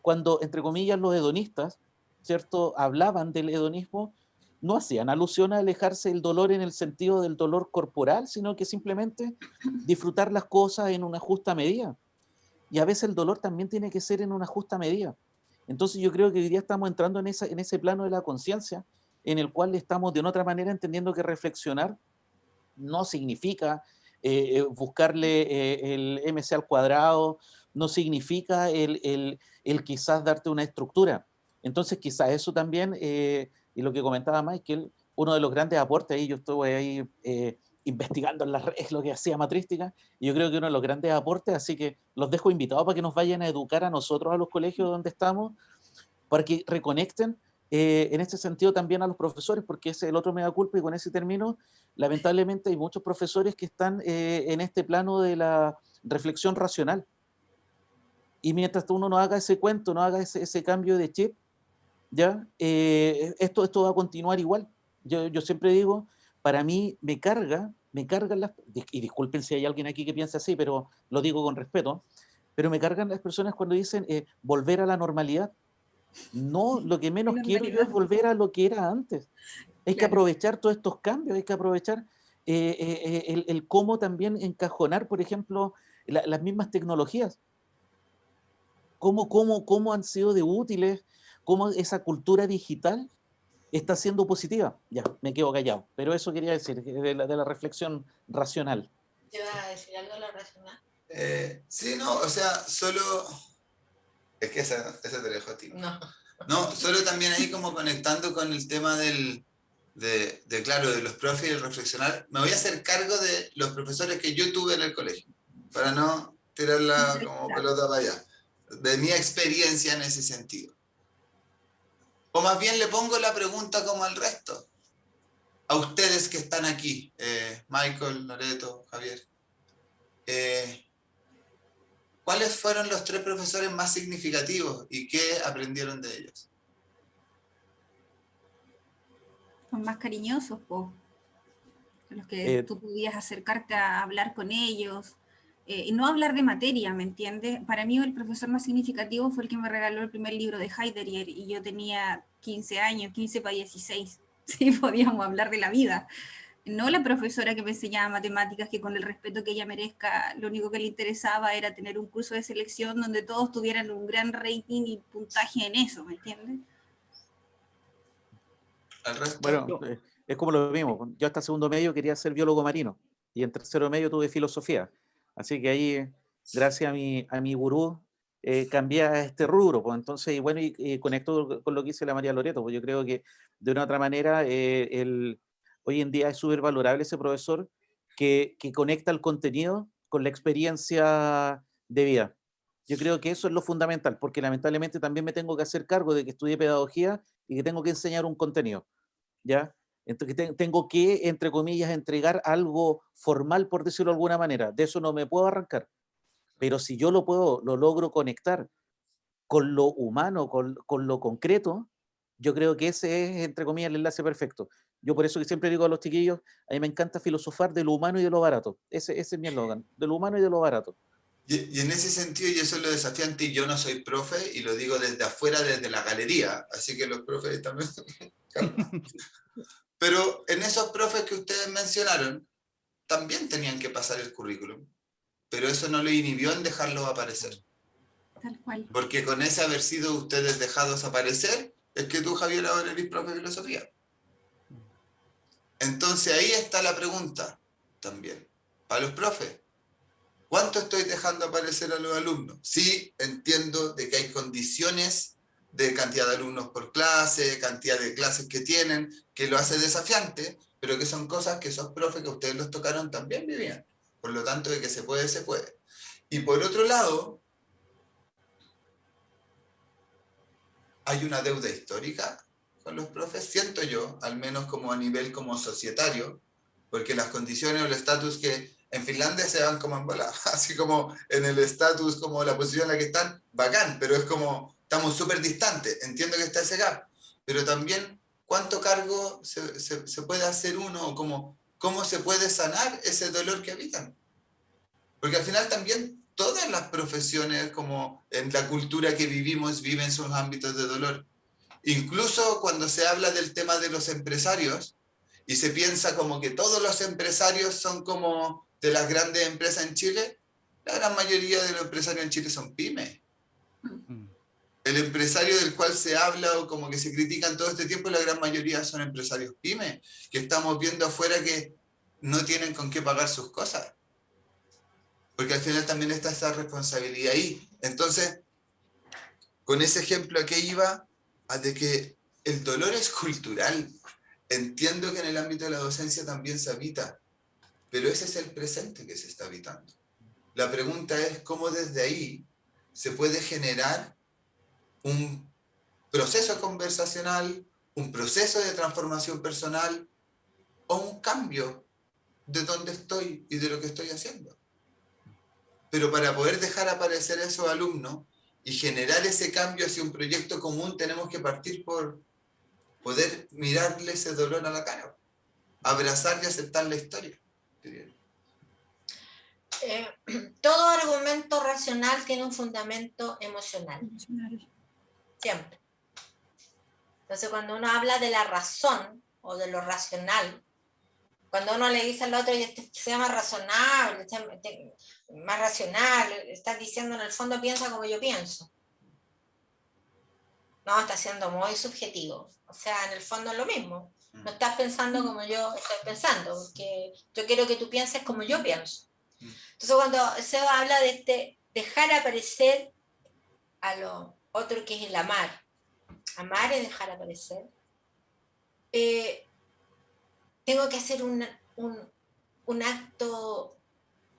cuando, entre comillas, los hedonistas, ¿cierto?, hablaban del hedonismo, no hacían alusión a alejarse del dolor en el sentido del dolor corporal, sino que simplemente disfrutar las cosas en una justa medida. Y a veces el dolor también tiene que ser en una justa medida. Entonces yo creo que hoy día estamos entrando en ese plano de la conciencia, en el cual estamos de una otra manera entendiendo que reflexionar no significa buscarle el MC al cuadrado, no significa el quizás darte una estructura. Entonces quizás eso también, y lo que comentaba Michael, uno de los grandes aportes, ahí yo estuve ahí investigando en las redes lo que hacía Matrística, y yo creo que uno de los grandes aportes, así que los dejo invitados para que nos vayan a educar a nosotros, a los colegios donde estamos, para que reconecten en este sentido también a los profesores, porque ese es el otro mea culpa, y con ese término, lamentablemente hay muchos profesores que están en este plano de la reflexión racional. Y mientras uno no haga ese cuento, no haga ese cambio de chip, ¿ya? Esto va a continuar igual. Yo siempre digo, para mí me cargan las, y disculpen si hay alguien aquí que piensa así, pero lo digo con respeto, pero me cargan las personas cuando dicen volver a la normalidad. No, lo que menos quiero yo es volver a lo que era antes. Hay que aprovechar todos estos cambios, hay que aprovechar el cómo también encajonar, por ejemplo, las mismas tecnologías. Cómo han sido de útiles, cómo esa cultura digital está siendo positiva. Ya, me quedo callado, pero eso quería decir, de la reflexión racional. ¿Te vas a decir algo de la racional? Sí, no, o sea, solo... Es que esa te dejo a ti. No. No, solo también ahí como conectando con el tema claro, de los profes y el reflexionar. Me voy a hacer cargo de los profesores que yo tuve en el colegio, para no tirarla como pelota para allá, de mi experiencia en ese sentido. O más bien le pongo la pregunta como al resto, a ustedes que están aquí, Michael, Loreto, Javier. ¿Cuáles fueron los 3 profesores más significativos y qué aprendieron de ellos? Los más cariñosos, po. Los que tú podías acercarte a hablar con ellos, y no hablar de materia, ¿me entiendes? Para mí el profesor más significativo fue el que me regaló el primer libro de Heidegger, y yo tenía 15 años, 15 para 16, sí, podíamos hablar de la vida. No la profesora que me enseñaba matemáticas, que con el respeto que ella merezca, lo único que le interesaba era tener un curso de selección donde todos tuvieran un gran rating y puntaje en eso, ¿me entiendes? ¿Al resto? Bueno, es como lo mismo. Yo hasta segundo medio quería ser biólogo marino y en tercero medio tuve filosofía. Así que ahí, gracias a mi gurú, cambié a este rubro. Pues entonces, y bueno, y conecto con lo que dice la María Loreto, pues yo creo que de una u otra manera, hoy en día es súper valorable ese profesor que conecta el contenido con la experiencia de vida. Yo creo que eso es lo fundamental, porque lamentablemente también me tengo que hacer cargo de que estudié pedagogía y que tengo que enseñar un contenido, ¿ya? Entonces tengo que, entre comillas, entregar algo formal, por decirlo de alguna manera. De eso no me puedo arrancar. Pero si yo lo logro conectar con lo humano, con lo concreto, yo creo que ese es, entre comillas, el enlace perfecto. Yo por eso que siempre digo a los chiquillos, a mí me encanta filosofar de lo humano y de lo barato. Ese es mi eslogan, de lo humano y de lo barato. Y en ese sentido, y eso es lo desafiante, y yo no soy profe, y lo digo desde afuera, desde la galería, así que los profes también. Pero en esos profes que ustedes mencionaron, también tenían que pasar el currículum, pero eso no le inhibió en dejarlos aparecer. Tal cual. Porque con ese haber sido ustedes dejados aparecer, es que tú, Javier, ahora eres profe de filosofía. Entonces ahí está la pregunta también, para los profes. ¿Cuánto estoy dejando aparecer a los alumnos? Sí, entiendo de que hay condiciones de cantidad de alumnos por clase, cantidad de clases que tienen, que lo hace desafiante, pero que son cosas que esos profes que ustedes los tocaron también vivían. Por lo tanto, de que se puede, se puede. Y por otro lado, hay una deuda histórica con los profes, siento yo, al menos como a nivel como societario, porque las condiciones o el estatus que en Finlandia se van como en bola, así como en el estatus, como la posición en la que están, bacán, pero es como, estamos súper distantes, entiendo que está ese gap, pero también cuánto cargo se puede hacer uno, o cómo se puede sanar ese dolor que habitan. Porque al final también todas las profesiones, como en la cultura que vivimos, viven sus ámbitos de dolor. Incluso cuando se habla del tema de los empresarios y se piensa como que todos los empresarios son como de las grandes empresas en Chile, la gran mayoría de los empresarios en Chile son pymes. El empresario del cual se habla o como que se critican todo este tiempo, la gran mayoría son empresarios pymes, que estamos viendo afuera que no tienen con qué pagar sus cosas. Porque al final también está esa responsabilidad ahí. Entonces, con ese ejemplo a que iba, a de que el dolor es cultural. Entiendo que en el ámbito de la docencia también se habita, pero ese es el presente que se está habitando. La pregunta es cómo desde ahí se puede generar un proceso conversacional, un proceso de transformación personal o un cambio de dónde estoy y de lo que estoy haciendo. Pero para poder dejar aparecer a esos alumnos y generar ese cambio hacia un proyecto común, tenemos que partir por poder mirarle ese dolor a la cara, abrazar y aceptar la historia. Todo argumento racional tiene un fundamento emocional. Siempre. Entonces, cuando uno habla de la razón o de lo racional, cuando uno le dice al otro, sea más razonable, más racional, estás diciendo en el fondo, piensa como yo pienso. No, está siendo muy subjetivo. O sea, en el fondo es lo mismo. No estás pensando como yo estoy pensando, porque yo quiero que tú pienses como yo pienso. Entonces, cuando Seba habla de dejar aparecer a lo otro que es el amar es dejar aparecer, tengo que hacer un acto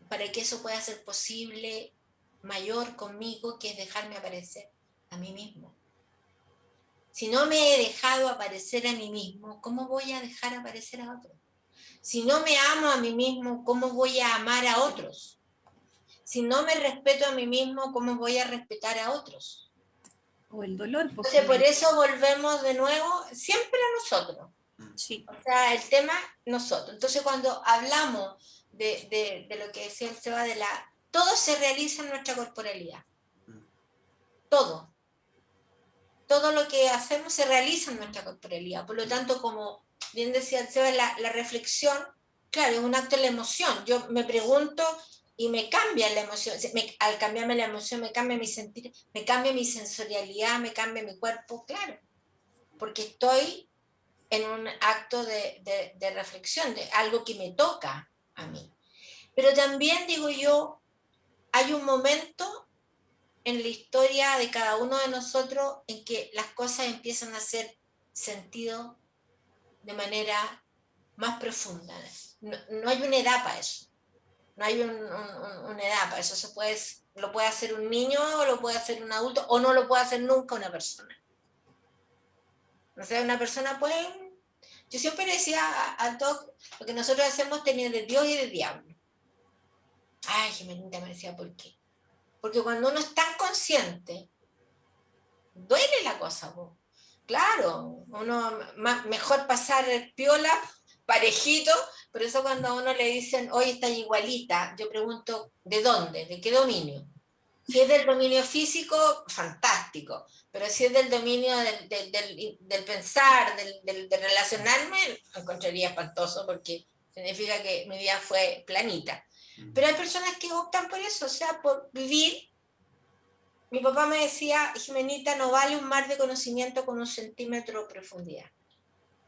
para que eso pueda ser posible mayor conmigo, que es dejarme aparecer a mí mismo. Si no me he dejado aparecer a mí mismo, ¿cómo voy a dejar aparecer a otros? Si no me amo a mí mismo, ¿cómo voy a amar a otros? Si no me respeto a mí mismo, ¿cómo voy a respetar a otros? O el dolor. Entonces, por eso volvemos de nuevo siempre a nosotros. Sí. O sea, el tema nosotros. Entonces, cuando hablamos de lo que decía el Seba, todo se realiza en nuestra corporalidad. Todo. Todo lo que hacemos se realiza en nuestra corporalidad. Por lo tanto, como bien decía el Seba, la reflexión, claro, es un acto de la emoción. Yo me pregunto y me cambia la emoción. Al cambiarme la emoción, me cambia mi sentir, me cambia mi sensorialidad, me cambia mi cuerpo, claro. Porque estoy en un acto de reflexión, de algo que me toca a mí. Pero también, digo yo, hay un momento en la historia de cada uno de nosotros en que las cosas empiezan a hacer sentido de manera más profunda. No hay una edad para eso. No hay una edad para eso. Lo puede hacer un niño, o lo puede hacer un adulto, o no lo puede hacer nunca una persona. O sea, una persona puede... Yo siempre decía a todos, lo que nosotros hacemos tenía de Dios y de diablo. Ay, Jimenita me decía, ¿por qué? Porque cuando uno es tan consciente, duele la cosa, po. Claro, mejor pasar piola, parejito, por eso cuando a uno le dicen, hoy está igualita, yo pregunto, ¿de dónde? ¿De qué dominio? Si es del dominio físico, fantástico, pero si es del dominio del pensar, de relacionarme, lo encontraría espantoso porque significa que mi vida fue planita. Pero hay personas que optan por eso, o sea, por vivir. Mi papá me decía, Jimenita, no vale un mar de conocimiento con 1 centímetro de profundidad.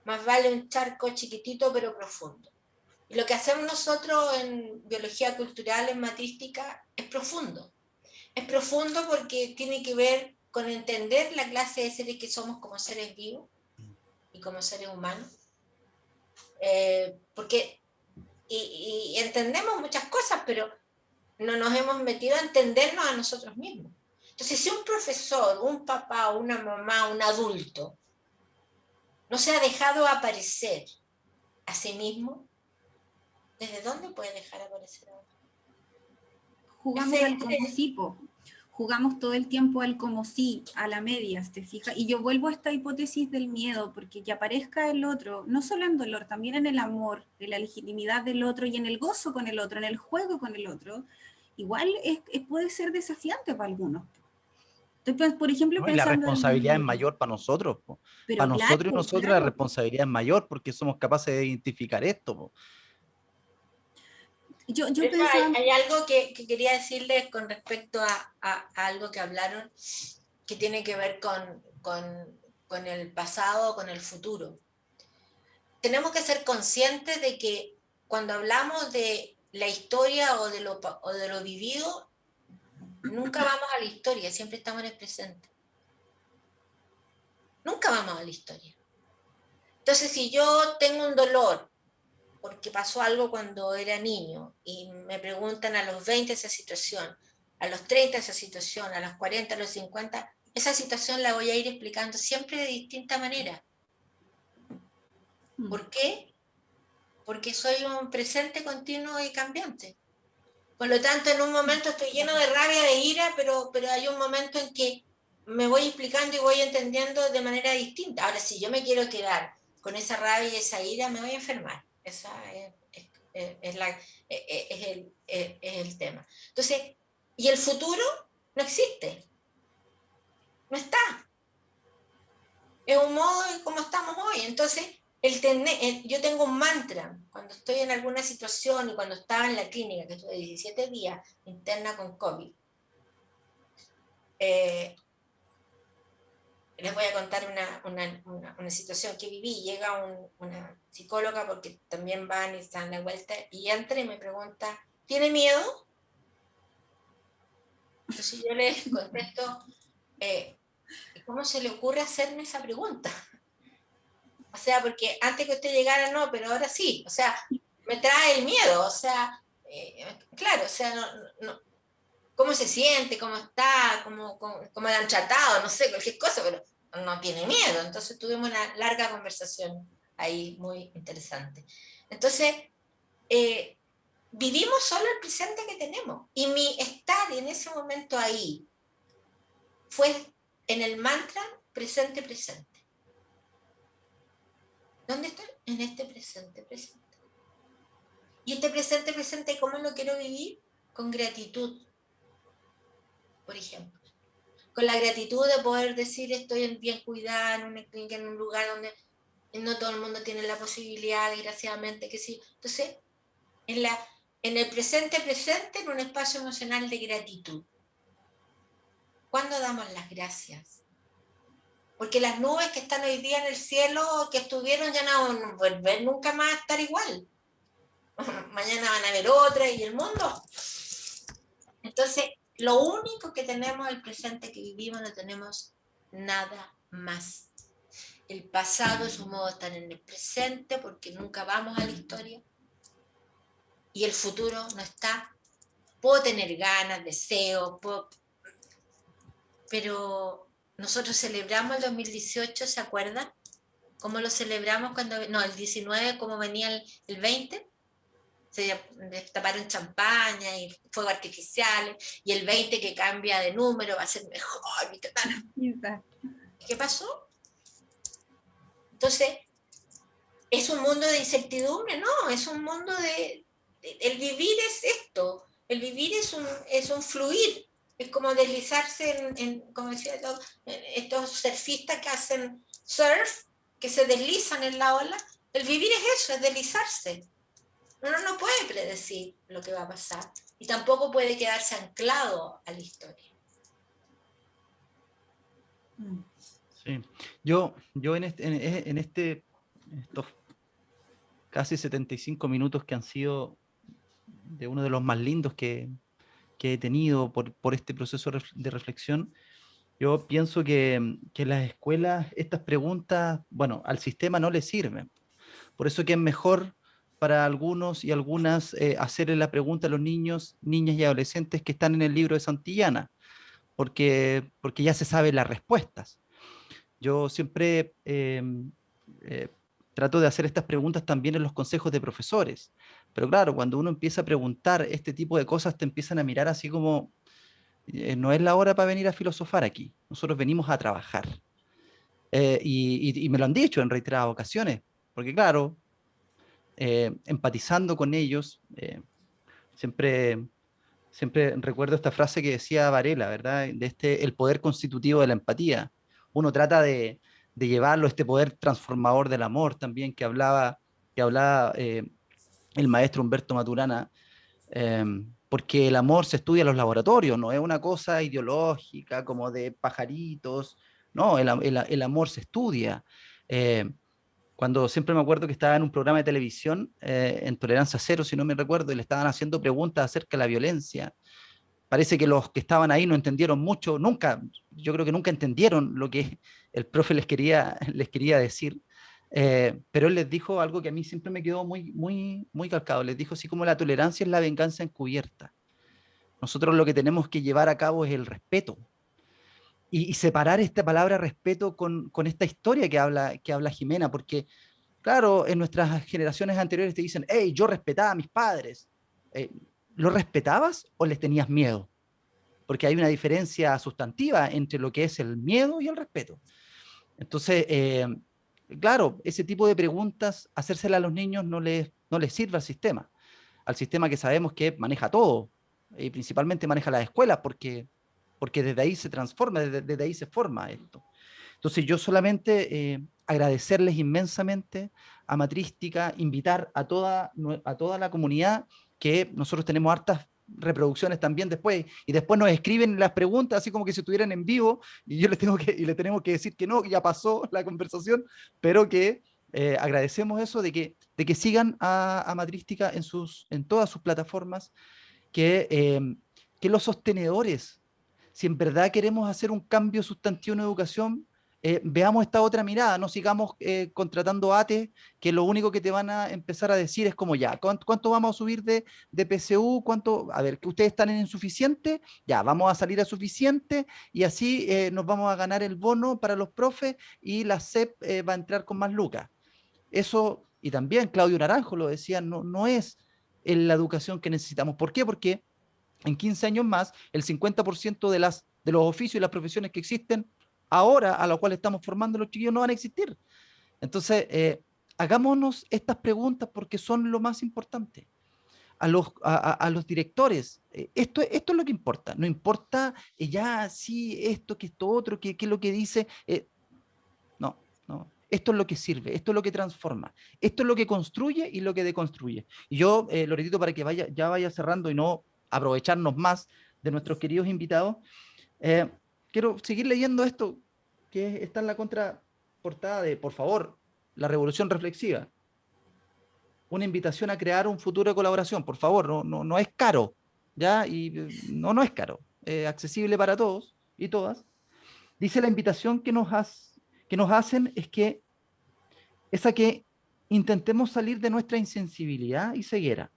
Más vale un charco chiquitito pero profundo. Y lo que hacemos nosotros en biología cultural, en matrística, es profundo. Es profundo porque tiene que ver con entender la clase de seres que somos como seres vivos y como seres humanos. Porque y entendemos muchas cosas, pero no nos hemos metido a entendernos a nosotros mismos. Entonces, si un profesor, un papá, una mamá, un adulto, no se ha dejado aparecer a sí mismo, ¿desde dónde puede dejar aparecer a otro? Jugamos al como sí, po. Jugamos todo el tiempo al como sí, a la media, ¿te fijas? Y yo vuelvo a esta hipótesis del miedo, porque que aparezca el otro, no solo en dolor, también en el amor, en la legitimidad del otro y en el gozo con el otro, en el juego con el otro, igual puede ser desafiante para algunos. Estoy, por ejemplo, ¿no? Y la pensando responsabilidad es en... mayor para nosotros, po. Para Pero claro, nosotros y nosotras la claro. responsabilidad es mayor porque somos capaces de identificar esto, po. Yo Pensaba... hay algo que quería decirles con respecto a algo que hablaron, que tiene que ver con el pasado, con el futuro. Tenemos que ser conscientes de que cuando hablamos de la historia o de lo vivido, nunca vamos a la historia, siempre estamos en el presente. Nunca vamos a la historia. Entonces, si yo tengo un dolor porque pasó algo cuando era niño y me preguntan a los 20 esa situación, a los 30 esa situación, a los 40, a los 50, esa situación la voy a ir explicando siempre de distinta manera. ¿Por qué? Porque soy un presente continuo y cambiante. Por lo tanto, en un momento estoy lleno de rabia, de ira, pero hay un momento en que me voy explicando y voy entendiendo de manera distinta. Ahora, si yo me quiero quedar con esa rabia y esa ira, me voy a enfermar. Esa es el tema. Entonces, ¿y el futuro? No existe. No está. Es un modo de cómo estamos hoy. Entonces, yo tengo un mantra cuando estoy en alguna situación y cuando estaba en la clínica, que estuve 17 días interna con COVID. Les voy a contar una situación que viví. Llega una psicóloga, porque también van y están de vuelta, y entra y me pregunta, ¿tiene miedo? Entonces yo les contesto, ¿cómo se le ocurre hacerme esa pregunta? O sea, porque antes que usted llegara no, pero ahora sí. O sea, me trae el miedo. O sea, claro, o sea, no, ¿cómo se siente? ¿Cómo está? ¿Cómo le han tratado? No sé, cualquier cosa, pero no tiene miedo. Entonces tuvimos una larga conversación ahí muy interesante. Entonces, vivimos solo el presente que tenemos. Y mi estar en ese momento ahí fue en el mantra presente, presente. ¿Dónde estoy? En este presente, presente. Y este presente, presente, ¿cómo lo quiero vivir? Con gratitud, por ejemplo. Con la gratitud de poder decir estoy bien cuidada en una clínica, en un lugar donde no todo el mundo tiene la posibilidad, desgraciadamente, que sí. Entonces, en el presente, presente, en un espacio emocional de gratitud. ¿Cuándo damos las gracias? porque las nubes que están hoy día en el cielo, que estuvieron, ya no vuelven nunca más a estar igual. Mañana van a haber otra y el mundo. Entonces, lo único que tenemos es el presente que vivimos, no tenemos nada más. El pasado es un modo de estar en el presente porque nunca vamos a la historia. Y el futuro no está. Puedo tener ganas, deseos, pero nosotros celebramos el 2018, ¿se acuerdan? ¿Cómo lo celebramos cuando, no, el 19, cómo venía el 20? Se destaparon champaña y fuegos artificiales, y el 20 que cambia de número va a ser mejor. ¿Qué pasó? Entonces, ¿es un mundo de incertidumbre? No, es un mundo el vivir es esto, el vivir es un fluir, es como deslizarse como decía yo, estos surfistas que hacen surf, que se deslizan en la ola. El vivir es eso, es deslizarse. Uno no puede predecir lo que va a pasar y tampoco puede quedarse anclado a la historia. Sí. Yo en estos casi 75 minutos que han sido de uno de los más lindos que he tenido por este proceso de reflexión, yo pienso que las escuelas, estas preguntas, bueno, al sistema no le sirven. Por eso que es mejor para algunos y algunas hacerle la pregunta a los niños, niñas y adolescentes que están en el libro de Santillana, porque ya se saben las respuestas. Yo siempre trato de hacer estas preguntas también en los consejos de profesores, pero claro, cuando uno empieza a preguntar este tipo de cosas, te empiezan a mirar así como, no es la hora para venir a filosofar aquí, nosotros venimos a trabajar. Y me lo han dicho en reiteradas ocasiones, porque claro, empatizando con ellos, siempre recuerdo esta frase que decía Varela, ¿verdad? El poder constitutivo de la empatía. Uno trata de llevarlo, este poder transformador del amor también que hablaba el maestro Humberto Maturana, porque el amor se estudia en los laboratorios, no es una cosa ideológica como de pajaritos, no, el amor se estudia. Cuando siempre me acuerdo que estaba en un programa de televisión, en Tolerancia Cero, si no me recuerdo, y le estaban haciendo preguntas acerca de la violencia. Parece que los que estaban ahí no entendieron mucho, yo creo que nunca entendieron lo que el profe les quería decir, pero él les dijo algo que a mí siempre me quedó muy calcado. Les dijo así como la tolerancia es la venganza encubierta. Nosotros lo que tenemos que llevar a cabo es el respeto. Y separar esta palabra respeto con esta historia que habla Jimena, porque claro, en nuestras generaciones anteriores te dicen, hey, yo respetaba a mis padres. ¿Lo respetabas o les tenías miedo? Porque hay una diferencia sustantiva entre lo que es el miedo y el respeto. Entonces, claro, ese tipo de preguntas, hacérselas a los niños no les sirve al sistema que sabemos que maneja todo, y principalmente maneja las escuelas, porque desde ahí se transforma, desde ahí se forma esto. Entonces yo solamente agradecerles inmensamente a Matrística, invitar a toda la comunidad, que nosotros tenemos hartas reproducciones también después, y después nos escriben las preguntas así como que si estuvieran en vivo, y le tenemos que decir que no, que ya pasó la conversación, pero que agradecemos eso de que sigan a Matrística en todas sus plataformas, que los sostenedores, si en verdad queremos hacer un cambio sustantivo en educación, veamos esta otra mirada, no sigamos contratando ATE, que lo único que te van a empezar a decir es como ya, ¿cuánto vamos a subir de PSU? A ver, que ustedes están en insuficiente, ya, vamos a salir a suficiente y así nos vamos a ganar el bono para los profes y la SEP va a entrar con más lucas. Eso, y también Claudio Naranjo lo decía, no es la educación que necesitamos. ¿Por qué? Porque en 15 años más, el 50% de los oficios y las profesiones que existen ahora, a los cuales estamos formando los chiquillos, no van a existir. Entonces, hagámonos estas preguntas porque son lo más importante. A los directores, esto es lo que importa. No importa ya sí, esto, que esto otro, que es lo que dice. No. Esto es lo que sirve, esto es lo que transforma, esto es lo que construye y lo que deconstruye. Y yo, Loretito, para que vaya cerrando y no aprovecharnos más de nuestros queridos invitados, quiero seguir leyendo esto que está en la contraportada de, por favor, la revolución reflexiva. Una invitación a crear un futuro de colaboración, por favor, no es caro, ¿ya? Y no es caro, accesible para todos y todas. Dice la invitación que nos hacen es a que intentemos salir de nuestra insensibilidad y ceguera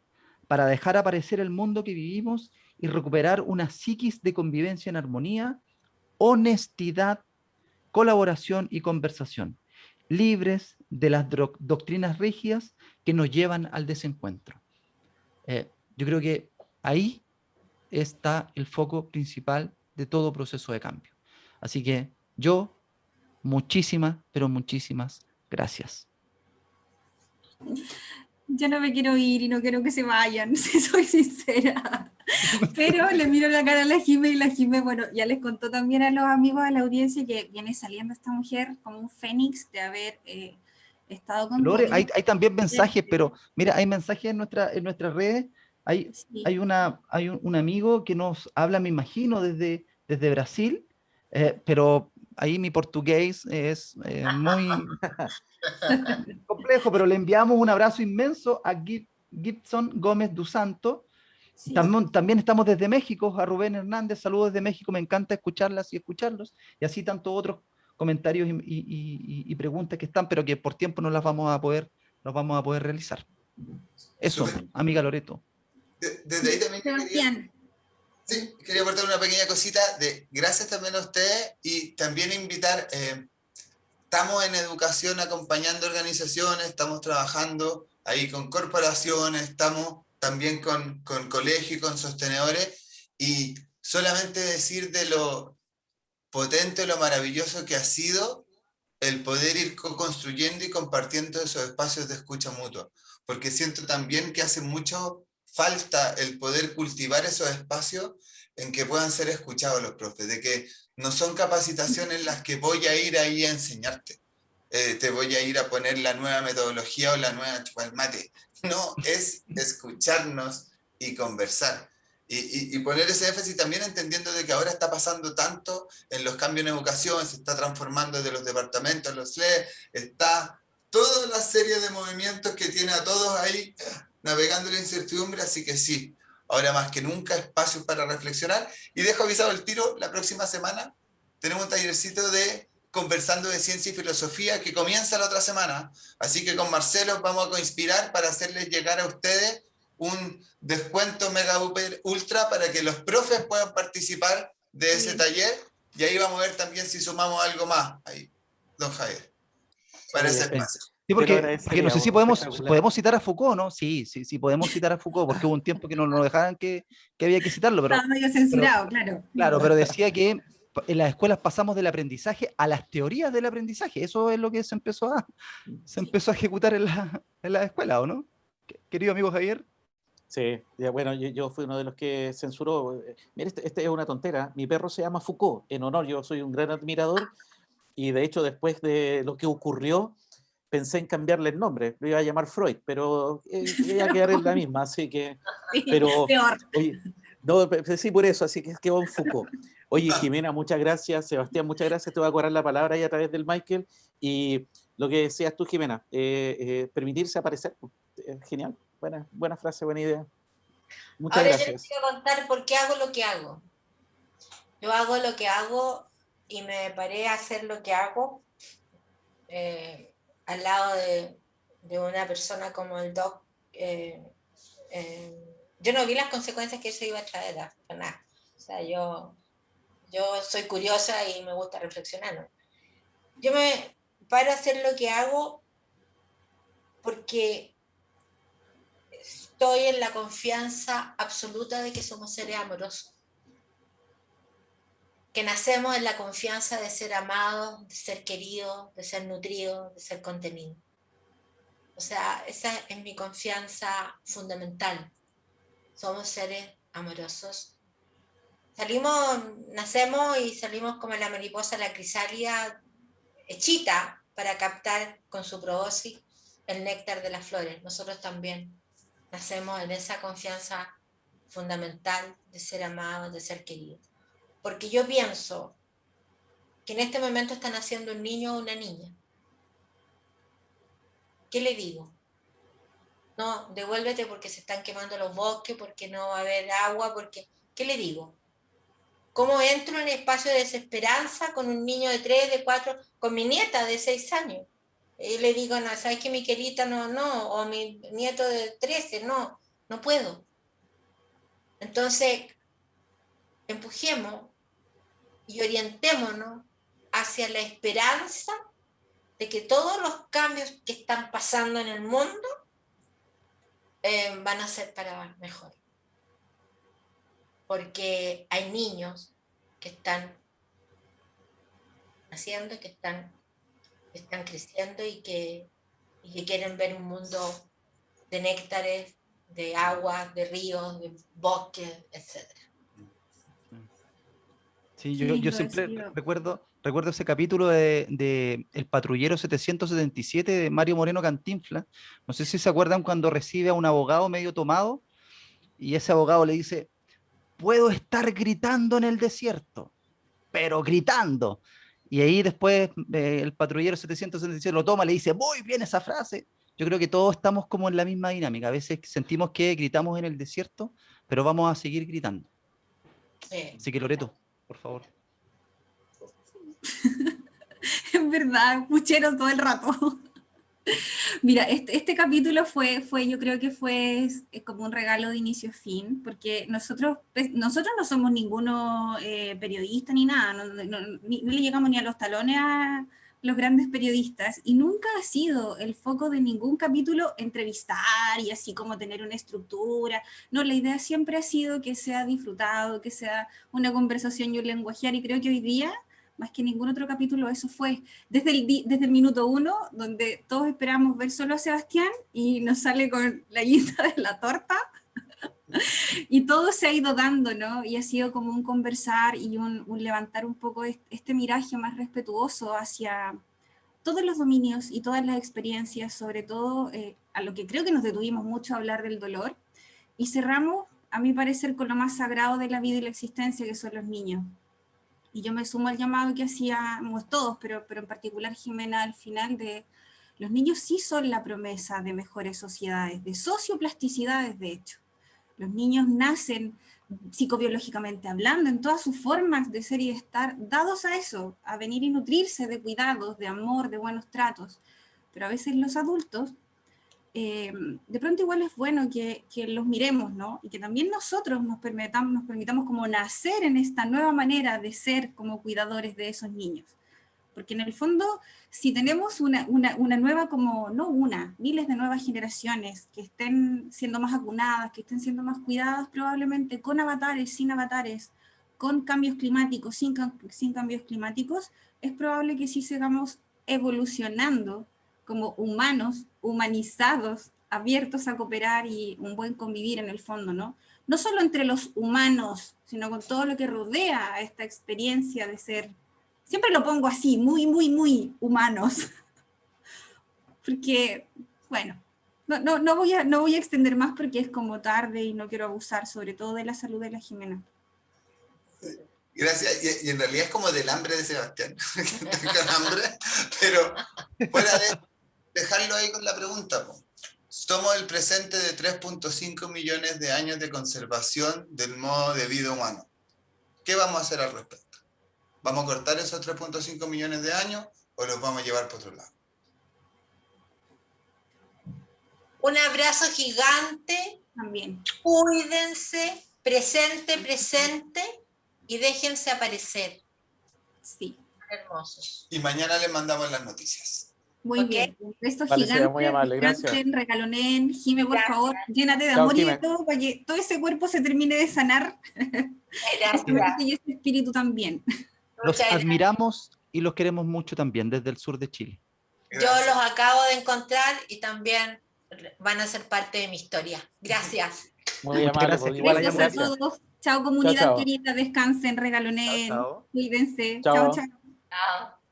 para dejar aparecer el mundo que vivimos y recuperar una psiquis de convivencia en armonía, honestidad, colaboración y conversación, libres de las doctrinas rígidas que nos llevan al desencuentro. Yo creo que ahí está el foco principal de todo proceso de cambio. Así que yo, muchísimas, pero muchísimas gracias. Yo no me quiero ir y no quiero que se vayan, si soy sincera. Pero le miro la cara a la Jime y la Jime, bueno, ya les contó también a los amigos de la audiencia que viene saliendo esta mujer como un fénix de haber estado con Lore, COVID. hay también mensajes, pero mira, hay mensajes en nuestras redes. Sí. Hay un amigo que nos habla, me imagino, desde Brasil, pero ahí mi portugués es muy complejo, pero le enviamos un abrazo inmenso a Gibson Gómez dos Santos. Sí. También estamos desde México, a Rubén Hernández, saludos desde México, me encanta escucharlas y escucharlos, y así tantos otros comentarios y preguntas que están, pero que por tiempo no las vamos a poder realizar. Eso, Súper. amiga Loreto. Desde ahí también Sebastián. quería aportar una pequeña cosita de gracias también a ustedes y también invitar, estamos en educación acompañando organizaciones, estamos trabajando ahí con corporaciones, estamos también con colegios y con sostenedores, y solamente decir de lo potente, lo maravilloso que ha sido el poder ir construyendo y compartiendo esos espacios de escucha mutua, porque siento también que hace mucho falta el poder cultivar esos espacios en que puedan ser escuchados los profes, de que no son capacitaciones en las que voy a ir ahí a enseñarte, te voy a ir a poner la nueva metodología o la nueva chupar mate. No, es escucharnos y conversar. Y poner ese énfasis también entendiendo de que ahora está pasando tanto en los cambios en educación, se está transformando desde los departamentos, los SLE, está toda la serie de movimientos que tiene a todos ahí navegando en la incertidumbre, así que sí, ahora más que nunca espacios para reflexionar. Y dejo avisado el tiro, la próxima semana tenemos un tallercito de conversando de ciencia y filosofía que comienza la otra semana, así que con Marcelo vamos a conspirar para hacerles llegar a ustedes un descuento mega ultra para que los profes puedan participar de ese taller, y ahí vamos a ver también si sumamos algo más ahí, don Javier, para ese espacio. Sí, porque no sé si podemos citar a Foucault, ¿no? Sí, podemos citar a Foucault, porque hubo un tiempo que no nos dejaban que había que citarlo, pero... Estaba medio censurado, claro. Claro, pero decía que en las escuelas pasamos del aprendizaje a las teorías del aprendizaje. Eso es lo que se empezó a ejecutar en la escuela, ¿o no? Querido amigo Javier. Sí, ya, bueno, yo fui uno de los que censuró. Mira, este es una tontera. Mi perro se llama Foucault, en honor, yo soy un gran admirador, y de hecho después de lo que ocurrió, pensé en cambiarle el nombre. Lo iba a llamar Freud, pero iba a quedar en la misma, así que... Sí, pero, peor. oye, no, sí, por eso, así que quedó en Foucault. Oye, Jimena, muchas gracias. Sebastián, muchas gracias. Te voy a cobrar la palabra ahí a través del Michael. Y lo que decías tú, Jimena, permitirse aparecer. Genial. Buena frase, buena idea. Muchas Ahora gracias. yo les quiero contar por qué hago lo que hago. Yo hago lo que hago y me paré a hacer lo que hago al lado de una persona como el Doc. Yo no vi las consecuencias que eso iba a traer, para nada. O sea, yo soy curiosa y me gusta reflexionar, ¿no? Yo me paro a hacer lo que hago porque estoy en la confianza absoluta de que somos seres amorosos, que nacemos en la confianza de ser amados, de ser queridos, de ser nutridos, de ser contenidos. O sea, esa es mi confianza fundamental. Somos seres amorosos. Nacemos y salimos como la mariposa, la crisálida, hechita para captar con su proboscis el néctar de las flores. Nosotros también nacemos en esa confianza fundamental de ser amados, de ser queridos. Porque yo pienso que en este momento están haciendo un niño o una niña. ¿Qué le digo? No, devuélvete porque se están quemando los bosques, porque no va a haber agua, porque... ¿Qué le digo? ¿Cómo entro en espacio de desesperanza con un niño de 3, de 4, con mi nieta de 6 años? Y le digo, no, ¿sabes que Miquelita no, o mi nieto de 13, no puedo. Entonces, empujemos y orientémonos hacia la esperanza de que todos los cambios que están pasando en el mundo van a ser para mejor. Porque hay niños que están naciendo, que están creciendo y que quieren ver un mundo de néctares, de agua, de ríos, de bosques, etc. Sí, Qué yo lindo siempre decirlo. recuerdo ese capítulo de El Patrullero 777 de Mario Moreno Cantinflas. No sé si se acuerdan cuando recibe a un abogado medio tomado y ese abogado le dice, puedo estar gritando en el desierto, pero gritando. Y ahí después el Patrullero 777 lo toma, le dice, muy bien esa frase. Yo creo que todos estamos como en la misma dinámica. A veces sentimos que gritamos en el desierto, pero vamos a seguir gritando. Así que Loreto, por favor. Es verdad, puchero todo el rato. Mira, este capítulo fue, yo creo que fue como un regalo de inicio a fin, porque nosotros no somos ninguno periodista ni nada, no le llegamos ni a los talones a los grandes periodistas, y nunca ha sido el foco de ningún capítulo entrevistar y así como tener una estructura. No, la idea siempre ha sido que sea disfrutado, que sea una conversación y un lenguajear, y creo que hoy día, más que ningún otro capítulo, eso fue desde el minuto 1, donde todos esperamos ver solo a Sebastián y nos sale con la guinda de la torta, y todo se ha ido dando, ¿no? Y ha sido como un conversar y un levantar un poco este miraje más respetuoso hacia todos los dominios y todas las experiencias, sobre todo a lo que creo que nos detuvimos mucho a hablar del dolor, y cerramos, a mi parecer, con lo más sagrado de la vida y la existencia, que son los niños. Y yo me sumo al llamado que hacíamos todos, pero en particular Jimena al final, de los niños sí son la promesa de mejores sociedades, de socioplasticidades de hecho. Los niños nacen psicobiológicamente hablando, en todas sus formas de ser y de estar, dados a eso, a venir y nutrirse de cuidados, de amor, de buenos tratos. Pero a veces los adultos, de pronto igual es bueno que los miremos, ¿no? Y que también nosotros nos permitamos como nacer en esta nueva manera de ser como cuidadores de esos niños. Porque en el fondo, si tenemos una nueva, como, no una, miles de nuevas generaciones que estén siendo más acunadas, que estén siendo más cuidadas, probablemente con avatares, sin avatares, con cambios climáticos, sin cambios climáticos, es probable que sí sigamos evolucionando como humanos, humanizados, abiertos a cooperar y un buen convivir en el fondo, ¿no? No solo entre los humanos, sino con todo lo que rodea a esta experiencia de ser, siempre lo pongo así, muy, muy, muy humanos, porque, bueno, no voy a extender más porque es como tarde y no quiero abusar, sobre todo de la salud de la Jimena. Gracias, y en realidad es como del hambre de Sebastián, que está con hambre, pero fuera de dejarlo ahí con la pregunta, po. Somos el presente de 3.5 millones de años de conservación del modo de vida humano. ¿Qué vamos a hacer al respecto? ¿Vamos a cortar esos 3.5 millones de años o los vamos a llevar por otro lado? Un abrazo gigante. También. Cuídense, presente, y déjense aparecer. Sí. Hermosos. Y mañana les mandamos las noticias. Muy bien. Un beso Vale, gigante. muy amable, gracias. Regalonen. Jime, por favor, llénate de Chao, amor y de Jime. todo para que todo ese cuerpo se termine de sanar. Gracias. Y ese espíritu también. Los Muchas admiramos y los queremos mucho también desde el sur de Chile. Yo los acabo de encontrar y también van a ser parte de mi historia. Gracias. Muy Muchas amable, gracias. pues, igual, Besos a gracias. todos. Chao, comunidad Chao, chao. querida. Descansen, regalonen. Chao, chao. Cuídense. Chao. Chao, chao. Chao.